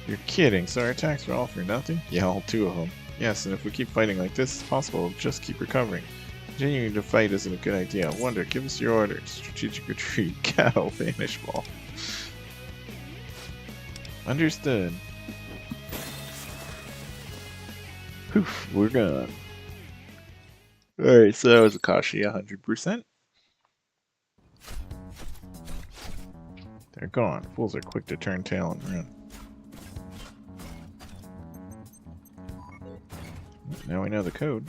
You're kidding, so our attacks were all for nothing? Yeah, all 2 of them. Yes, and if we keep fighting like this, it's possible we'll just keep recovering. Continuing to fight isn't a good idea. Wonder, give us your orders. Strategic retreat, cattle, vanish ball. Understood. Poof, we're gone. Alright, so that was Akashi 100%. They're gone. Fools are quick to turn tail and run. Now we know the code.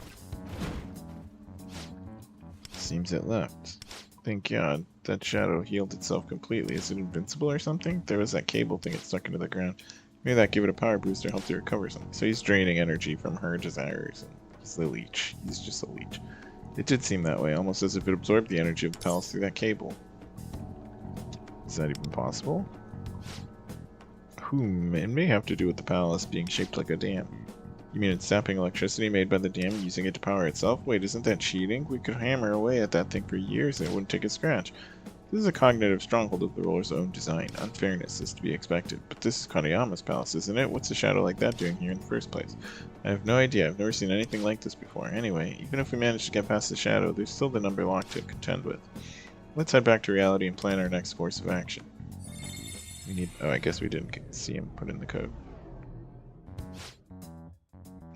Seems it left. Thank God. That shadow healed itself completely. Is it invincible or something? There was that cable thing it stuck into the ground. Maybe that gave it a power boost or helped it recover something. So he's draining energy from her desires. And he's the leech. He's just a leech. It did seem that way, almost as if it absorbed the energy of the palace through that cable. Is that even possible? It may have to do with the palace being shaped like a dam. You mean it's sapping electricity made by the dam and using it to power itself? Wait, isn't that cheating? We could hammer away at that thing for years and it wouldn't take a scratch. This is a cognitive stronghold of the ruler's own design. Unfairness is to be expected. But this is Kaneyama's palace, isn't it? What's a shadow like that doing here in the first place? I have no idea. I've never seen anything like this before. Anyway, even if we manage to get past the shadow, there's still the number lock to contend with. Let's head back to reality and plan our next course of action. We need... Oh, I guess we didn't see him put in the code.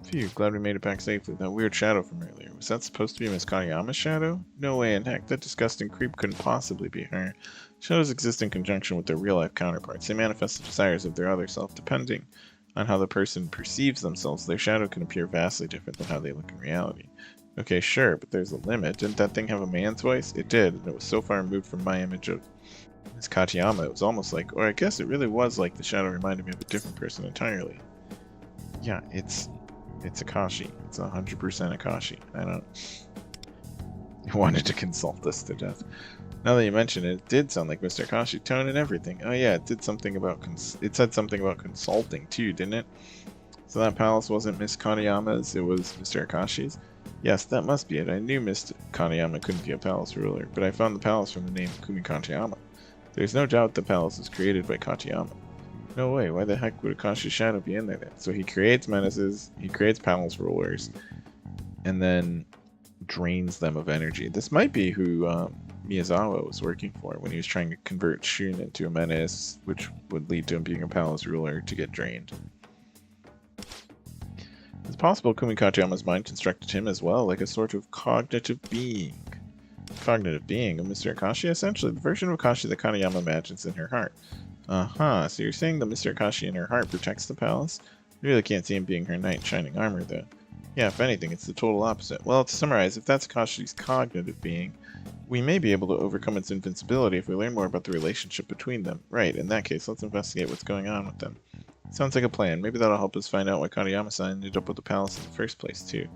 Phew, glad we made it back safely. That weird shadow from earlier. Was that supposed to be Miss Kaneyama's shadow? No way in heck. That disgusting creep couldn't possibly be her. Shadows exist in conjunction with their real-life counterparts. They manifest the desires of their other self. Depending on how the person perceives themselves, their shadow can appear vastly different than how they look in reality. Okay, sure, but there's a limit. Didn't that thing have a man's voice? It did, and it was so far removed from my image of Miss Katayama, it was almost like, or I guess it really was like the shadow reminded me of a different person entirely. Yeah, it's Akashi. It's 100% Akashi. I wanted to consult this to death. Now that you mention it, it did sound like Mr. Akashi, tone and everything. Oh yeah, it did something about it said something about consulting too, didn't it? So that palace wasn't Miss Kaneyama's, it was Mr. Akashi's? Yes, that must be it. I knew Mr. Kaneyama couldn't be a palace ruler, but I found the palace from the name Kumi Katayama. There's no doubt the palace was created by Katayama. No way, why the heck would Akashi's shadow be in there then? So he creates menaces, he creates palace rulers, and then drains them of energy. This might be who Miyazawa was working for when he was trying to convert Shun into a menace, which would lead to him being a palace ruler to get drained. It's possible Kumi Katayama's mind constructed him as well, like a sort of cognitive being. Cognitive being of Mr. Akashi? Essentially, the version of Akashi that Kaneyama imagines in her heart. Uh-huh, so you're saying that Mr. Akashi in her heart protects the palace? You really can't see him being her knight in shining armor, though. Yeah, if anything, it's the total opposite. Well, to summarize, if that's Akashi's cognitive being, we may be able to overcome its invincibility if we learn more about the relationship between them. Right, in that case, let's investigate what's going on with them. Sounds like a plan. Maybe that'll help us find out why Kaneyama-san ended up with the palace in the first place, too.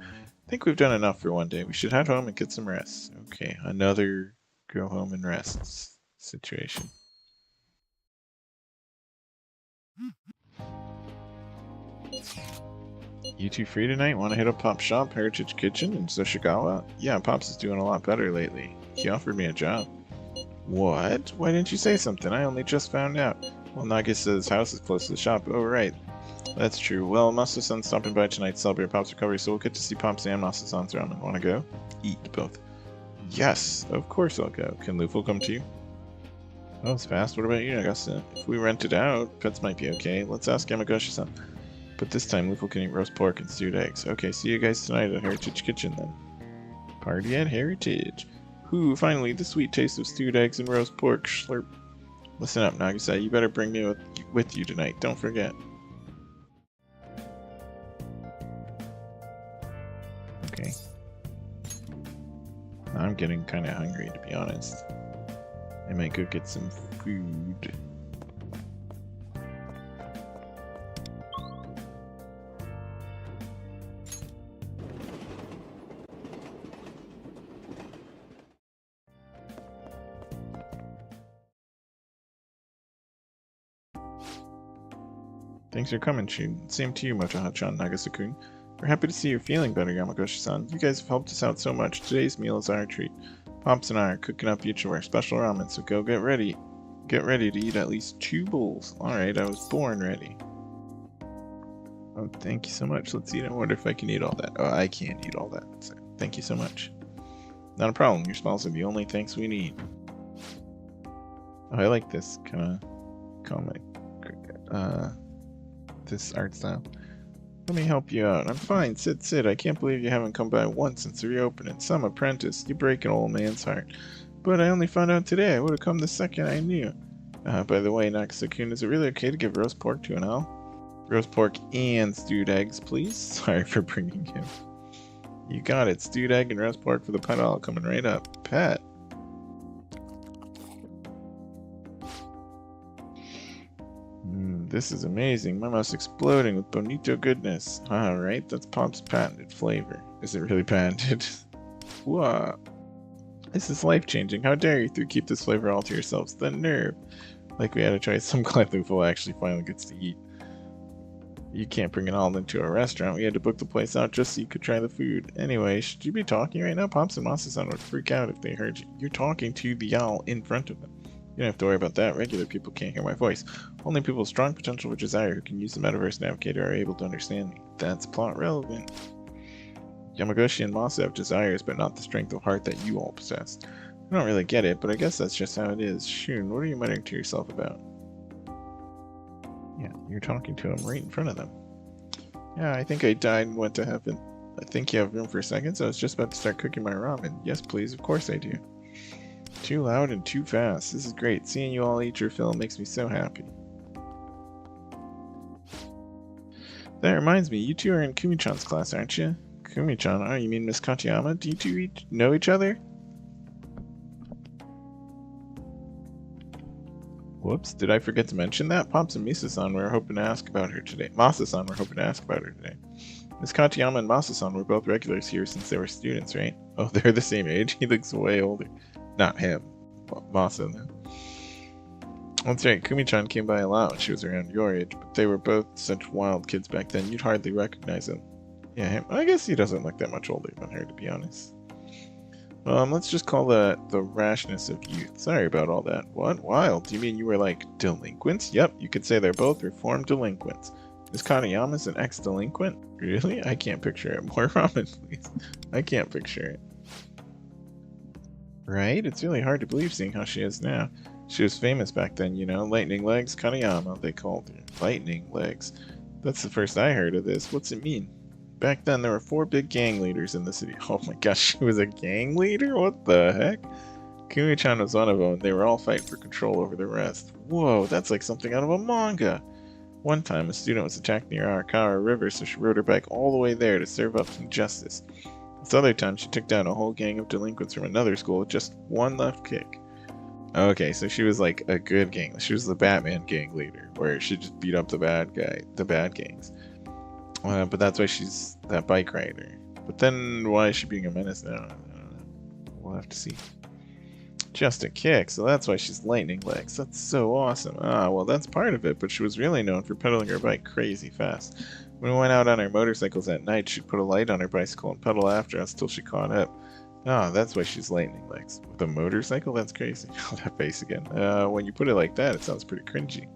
I think we've done enough for one day. We should head home and get some rest. Okay, another go home and rest situation. You two free tonight? Want to hit up Pop's shop, Heritage Kitchen in Soshikawa? Yeah, Pops is doing a lot better lately. He offered me a job. What? Why didn't you say something? I only just found out. Well, Nagi says his house is close to the shop. Oh, right. That's true. Well, Masa-san's stopping by tonight to celebrate Pop's recovery, so we'll get to see Pops and Masa-san's ramen. Want to go? Eat both. Yes, of course I'll go. Can Luffy come too? That was fast. What about you, Nagasa? If we rent it out, pets might be okay. Let's ask Yamagoshi-san. But this time, Luffy can eat roast pork and stewed eggs. Okay, see you guys tonight at Heritage Kitchen then. Party at Heritage. Ooh, finally, the sweet taste of stewed eggs and roast pork. Slurp. Listen up, Nagisa. You better bring me with you tonight. Don't forget. Okay. I'm getting kind of hungry, to be honest. I might go get some food. Thanks for coming, Shun. Same to you, Motoha-chan, Nagasa-kun. We're happy to see you're feeling better, Yamagoshi-san. You guys have helped us out so much. Today's meal is our treat. Pops and I are cooking up each of our special ramen, so go get ready. Get ready to eat at least 2 bowls. Alright, I was born ready. Oh, thank you so much. Let's eat. I wonder if I can eat all that. Oh, I can't eat all that. So, thank you so much. Not a problem. Your smiles are the only thanks we need. Oh, I like this kind of comic. This art style. Let me help you out. I'm fine. Sit. I can't believe you haven't come by once since the reopening. Some apprentice. You break an old man's heart. But I only found out today. I would have come the second I knew. By the way, Nagasa-kun, is it really okay to give roast pork to an owl? Roast pork and stewed eggs, please. Sorry for bringing him. You got it. Stewed egg and roast pork for the pet owl coming right up. Pet. This is amazing. My mouth's exploding with bonito goodness. Alright, that's Pop's patented flavor. Is it really patented? Whoa. This is life-changing. How dare you keep this flavor all to yourselves? The nerve. Like we had to try some glad the fool actually finally gets to eat. You can't bring it all into a restaurant. We had to book the place out just so you could try the food. Anyway, should you be talking right now? Pops and Masa-san would freak out if they heard you. You're talking to the owl in front of them. You don't have to worry about that. Regular people can't hear my voice. Only people with strong potential for desire who can use the Metaverse Navigator are able to understand me. That's plot relevant. Yamagoshi and Masa have desires, but not the strength of heart that you all possess. I don't really get it, but I guess that's just how it is. Shun, what are you muttering to yourself about? Yeah, you're talking to him right in front of them. Yeah, I think I died and went to heaven. I think you have room for seconds. I was just about to start cooking my ramen. Yes, please. Of course I do. Too loud and too fast. This is great. Seeing you all eat your fill makes me so happy. That reminds me, you two are in Kumi-chan's class, aren't you? Kumi-chan? Oh, you mean Miss Katayama? Do you two know each other? Whoops, did I forget to mention that? Pops and Misa-san were hoping to ask about her today. Masa-san were hoping to ask about her today. Miss Katayama and Masa-san were both regulars here since they were students, right? Oh, they're the same age? He looks way older. Not him. Masa, then. That's right, Kumi-chan came by a lot when she was around your age, but they were both such wild kids back then, you'd hardly recognize him. Yeah, him. I guess he doesn't look that much older than her, to be honest. Let's just call that the rashness of youth. Sorry about all that. What? Wild? Do you mean you were like delinquents? Yep, you could say they're both reformed delinquents. Miss Katayama's an ex-delinquent? Really? I can't picture it. More ramen, please. I can't picture it. Right? It's really hard to believe seeing how she is now. She was famous back then, you know. Lightning Legs Katayama, they called her. Lightning Legs. That's the first I heard of this. What's it mean? Back then, there were 4 big gang leaders in the city. Oh my gosh, she was a gang leader? What the heck? Kumi-chan was one of them, and they were all fighting for control over the rest. Whoa, that's like something out of a manga! One time, a student was attacked near Arakawa River, so she rode her bike all the way there to serve up some justice. This other time, she took down a whole gang of delinquents from another school with just one left kick. Okay, so she was like a good gang. She was the Batman gang leader, where she just beat up the bad gangs. But that's why she's that bike rider. But then why is she being a menace now? I don't know. We'll have to see. Just a kick, so that's why she's Lightning Legs. That's so awesome. Ah, well, that's part of it, but she was really known for pedaling her bike crazy fast. When we went out on our motorcycles at night, she'd put a light on her bicycle and pedal after us till she caught up. Ah, that's why she's Lightning Legs. With a motorcycle? That's crazy. That face again. When you put it like that, it sounds pretty cringy.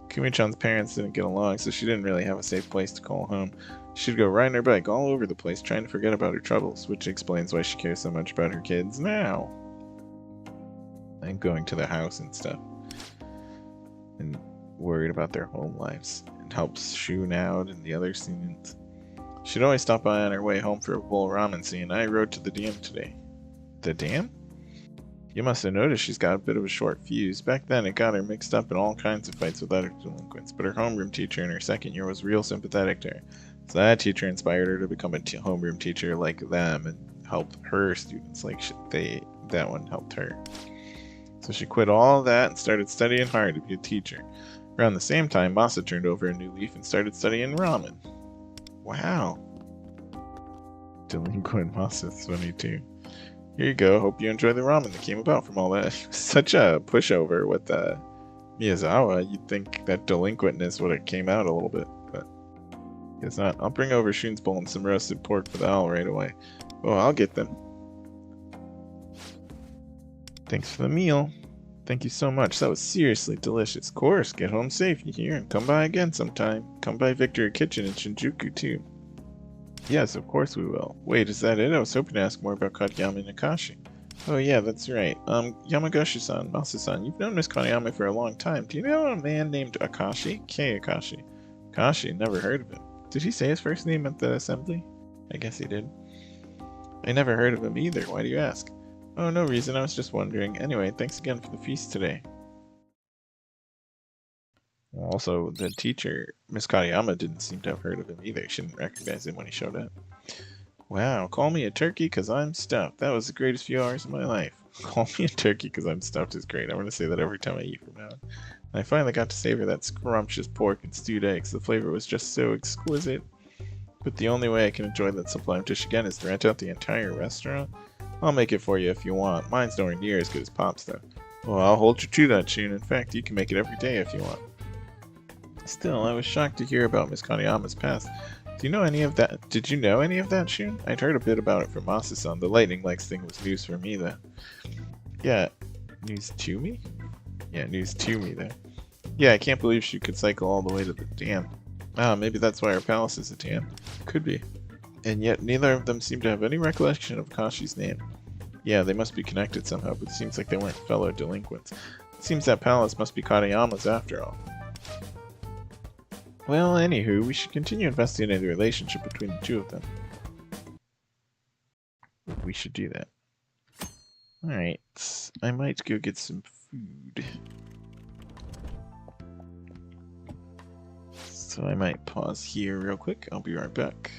Kumi-chan's parents didn't get along, so she didn't really have a safe place to call home. She'd go riding her bike all over the place, trying to forget about her troubles, which explains why she cares so much about her kids now. And going to their house and stuff. And worried about their home lives. And helps Shun out and the other students. She'd always stop by on her way home for a bowl of ramen, see, and I rode to the dam today. The dam? You must have noticed she's got a bit of a short fuse. Back then, it got her mixed up in all kinds of fights with other delinquents, but her homeroom teacher in her second year was real sympathetic to her. So that teacher inspired her to become a homeroom teacher like them and helped her students, like that one helped her. So she quit all that and started studying hard to be a teacher. Around the same time, Masa turned over a new leaf and started studying ramen. Wow. Delinquent Masa's funny too. Here you go. Hope you enjoy the ramen that came about from all that. Such a pushover with Miyazawa. You'd think that delinquentness would have came out a little bit, but guess not. I'll bring over Shun's bowl and some roasted pork for the owl right away. Oh, I'll get them. Thanks for the meal. Thank you so much. That was seriously delicious. Of course, get home safe, you hear, and come by again sometime. Come by Victory Kitchen in Shinjuku, too. Yes, of course we will. Wait, is that it? I was hoping to ask more about Katayama and Akashi. Oh yeah, that's right. Yamagoshi-san, Masa-san, you've known Miss Katayama for a long time. Do you know a man named Akashi? Kei Akashi. Akashi, never heard of him. Did he say his first name at the assembly? I guess he did. I never heard of him either. Why do you ask? Oh, no reason. I was just wondering. Anyway, thanks again for the feast today. Also, the teacher, Miss Katayama, didn't seem to have heard of him either. She didn't recognize him when he showed up. Wow, call me a turkey because I'm stuffed. That was the greatest few hours of my life. Call me a turkey because I'm stuffed is great. I'm going to say that every time I eat from now on. I finally got to savor that scrumptious pork and stewed eggs. The flavor was just so exquisite. But the only way I can enjoy that sublime dish again is to rent out the entire restaurant. I'll make it for you if you want. Mine's nowhere near as good as Pop's though. Well, I'll hold you to that, Shun. In fact, you can make it every day if you want. Still, I was shocked to hear about Miss Katayama's past. Do you know any of that? Did you know any of that, Shun? I'd heard a bit about it from Masa-san. The lightning legs thing was news for me, though. Yeah, news to me? Yeah, news to me, though. Yeah, I can't believe she could cycle all the way to the dam. Ah, maybe that's why her palace is a dam. Could be. And yet, neither of them seem to have any recollection of Kashi's name. Yeah, they must be connected somehow, but it seems like they weren't fellow delinquents. It seems that palace must be Katayama's after all. Well, anywho, we should continue investigating the relationship between the two of them. We should do that. Alright, I might go get some food. So I might pause here real quick. I'll be right back.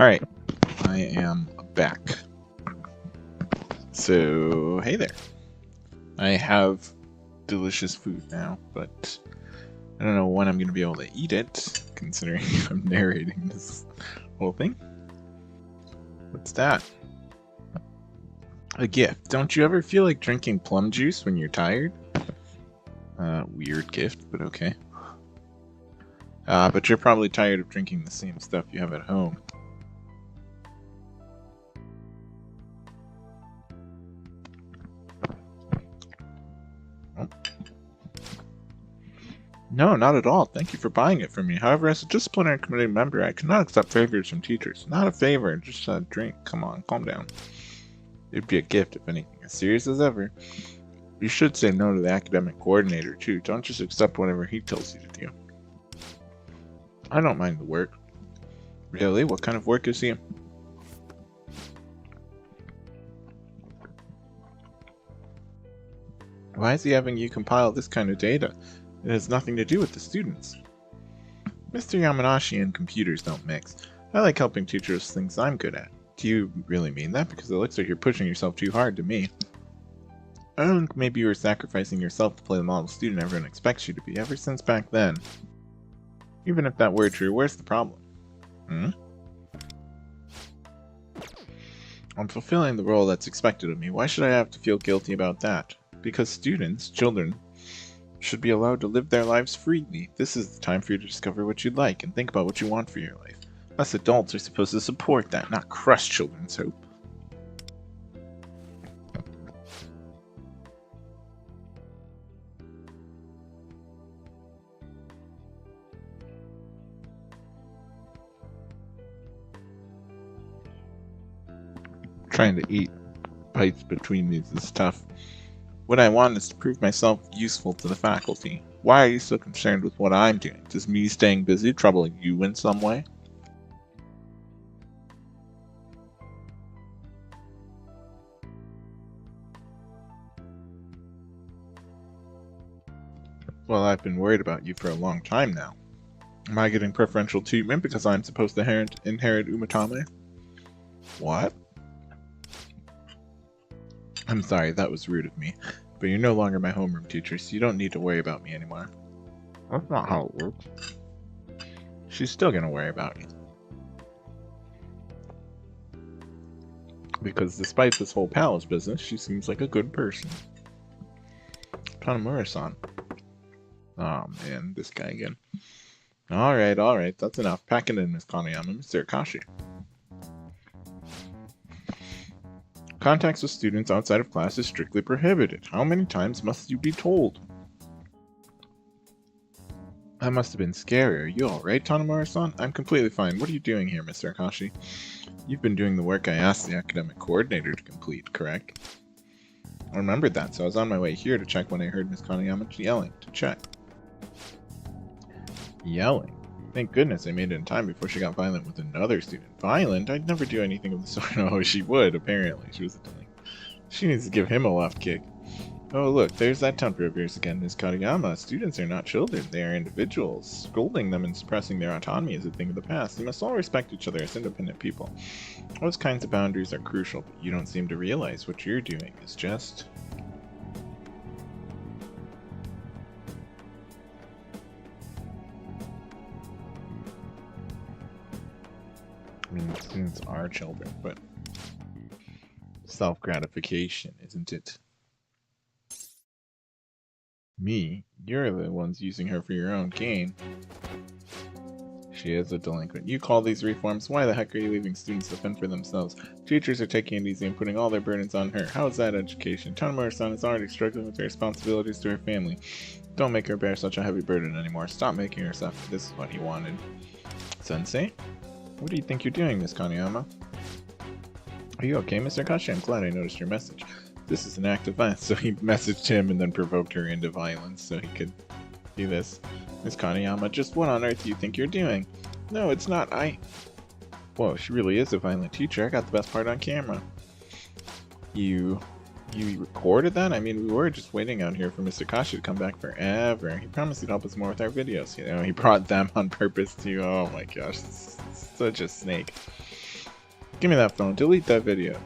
Alright, I am back. So, hey there. I have delicious food now, but I don't know when I'm going to be able to eat it, considering I'm narrating this whole thing. What's that? A gift. Don't you ever feel like drinking plum juice when you're tired? Weird gift, but okay. But you're probably tired of drinking the same stuff you have at home. No, not at all. Thank you for buying it for me. However, as a disciplinary committee member, I cannot accept favors from teachers. Not a favor, just a drink. Come on, calm down. It'd be a gift, if anything. As serious as ever. You should say no to the academic coordinator, too. Don't just accept whatever he tells you to do. I don't mind the work. Really? What kind of work is he? Why is he having you compile this kind of data? It has nothing to do with the students. Mr. Yamanashi and computers don't mix. I like helping teachers with things I'm good at. Do you really mean that? Because it looks like you're pushing yourself too hard to me. I think maybe you were sacrificing yourself to play the model student everyone expects you to be ever since back then. Even if that were true, where's the problem? I'm fulfilling the role that's expected of me. Why should I have to feel guilty about that? Because students, children, should be allowed to live their lives freely. This is the time for you to discover what you like and think about what you want for your life. Us adults are supposed to support that, not crush children's hope. Trying to eat bites between these is tough. What I want is to prove myself useful to the faculty. Why are you so concerned with what I'm doing? Does me staying busy trouble you in some way? Well, I've been worried about you for a long time now. Am I getting preferential treatment because I'm supposed to inherit Umatame? What? I'm sorry, that was rude of me. But you're no longer my homeroom teacher, so you don't need to worry about me anymore. That's not how it works. She's still gonna worry about you. Because despite this whole palace business, she seems like a good person. Tanamura-san. Oh man, this guy again. Alright, that's enough. Pack it in, Miss Kaneyama. Mr. Akashi. Contacts with students outside of class is strictly prohibited. How many times must you be told? That must have been scary. Are you alright, Tanamura-san? I'm completely fine. What are you doing here, Mr. Akashi? You've been doing the work I asked the academic coordinator to complete, correct? I remembered that, so I was on my way here to check when I heard Miss Kaneyama yelling. To check. Yelling? Thank goodness I made it in time before she got violent with another student. Violent? I'd never do anything of the sort. Oh, she would, apparently. She was a delinquent. She needs to give him a left kick. Oh, look, there's that temper of yours again, Ms. Katayama. Students are not children. They are individuals. Scolding them and suppressing their autonomy is a thing of the past. They must all respect each other as independent people. Those kinds of boundaries are crucial, but you don't seem to realize what you're doing is just... I mean, students are children, but self-gratification, isn't it? Me? You're the ones using her for your own gain. She is a delinquent. You call these reforms? Why the heck are you leaving students to fend for themselves? Teachers are taking it easy and putting all their burdens on her. How is that education? Tanamura-san is already struggling with her responsibilities to her family. Don't make her bear such a heavy burden anymore. Stop making her suffer. This is what he wanted. Sensei? What do you think you're doing, Miss Kaneyama? Are you okay, Mr. Akashi? I'm glad I noticed your message. This is an act of violence. So he messaged him and then provoked her into violence so he could do this. Miss Kaneyama, just what on earth do you think you're doing? No, it's not. Whoa, she really is a violent teacher. I got the best part on camera. You recorded that? I mean, we were just waiting out here for Mr. Akashi to come back forever. He promised he'd help us more with our videos. You know, he brought them on purpose too. Oh my gosh, such a snake. Give me that phone. Delete that video.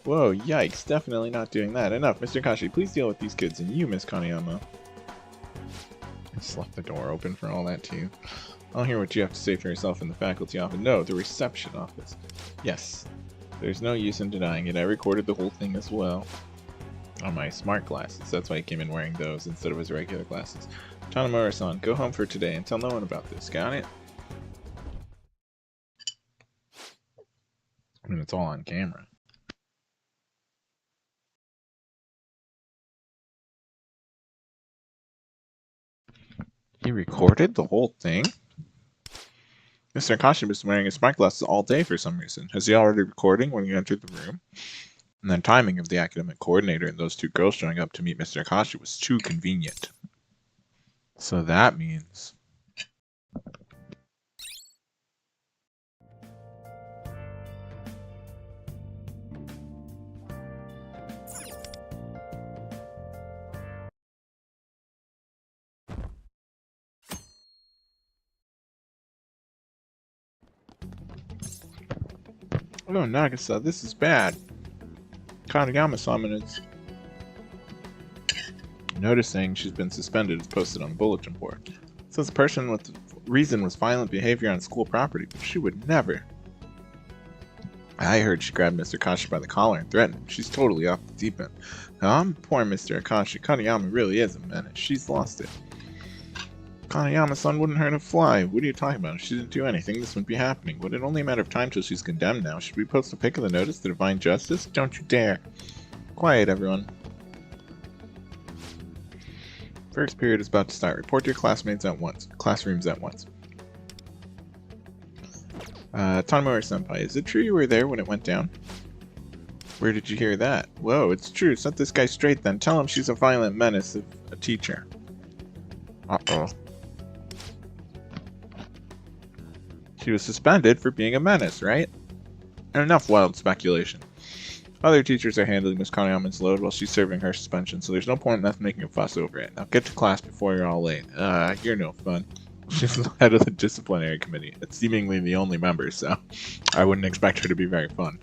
Whoa, yikes. Definitely not doing that. Enough. Mr. Kashi, please deal with these kids. And you, Miss Kaneyama. I just left the door open for all that too. I'll hear what you have to say for yourself in the faculty office. No, the reception office. Yes. There's no use in denying it. I recorded the whole thing as well. On my smart glasses. That's why I came in wearing those instead of his regular glasses. Tanamura-san, go home for today and tell no one about this. Got it? I mean, it's all on camera. He recorded the whole thing? Mr. Akashi was wearing his smart glasses all day for some reason. Is he already recording when he entered the room? And then timing of the academic coordinator and those two girls showing up to meet Mr. Akashi was too convenient. So that means... Oh, Nagasa, this is bad. Kaneyama-sama is noticing she's been suspended is posted on the bulletin board. It says the person with the reason was violent behavior on school property, but she would never. I heard she grabbed Mr. Akashi by the collar and threatened him. She's totally off the deep end. Now, poor Mr. Akashi. Kaneyama really is a menace. She's lost it. Kaneyama-san wouldn't hurt a fly. What are you talking about? If she didn't do anything, this wouldn't be happening. Would it only a matter of time till she's condemned now? Should we post a pic of the notice to Divine Justice? Don't you dare. Quiet, everyone. First period is about to start. Report to your classrooms at once. Tanamura-senpai, is it true you were there when it went down? Where did you hear that? Whoa, it's true. Set this guy straight then. Tell him she's a violent menace of a teacher. Uh-oh. She was suspended for being a menace, right? And enough wild speculation. Other teachers are handling Miss Kaneyama's load while she's serving her suspension, so there's no point in us making a fuss over it. Now get to class before you're all late. You're no fun. She's the head of the disciplinary committee. It's seemingly the only member, so I wouldn't expect her to be very fun.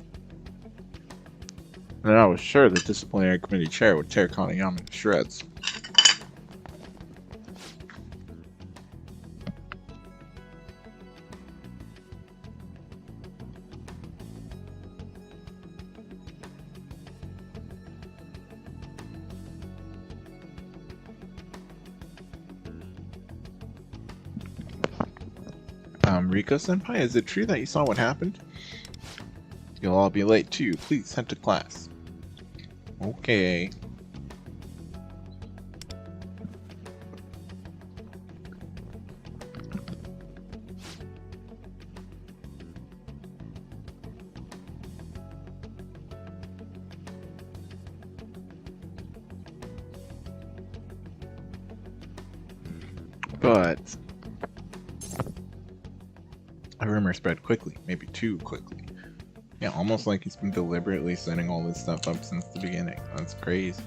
And I was sure the disciplinary committee chair would tear Kaneyama to shreds. Riko-senpai, is it true that you saw what happened? You'll all be late too. Please head to class. Okay. But a rumor spread quickly, maybe too quickly. Yeah, almost like he's been deliberately setting all this stuff up since the beginning. That's crazy.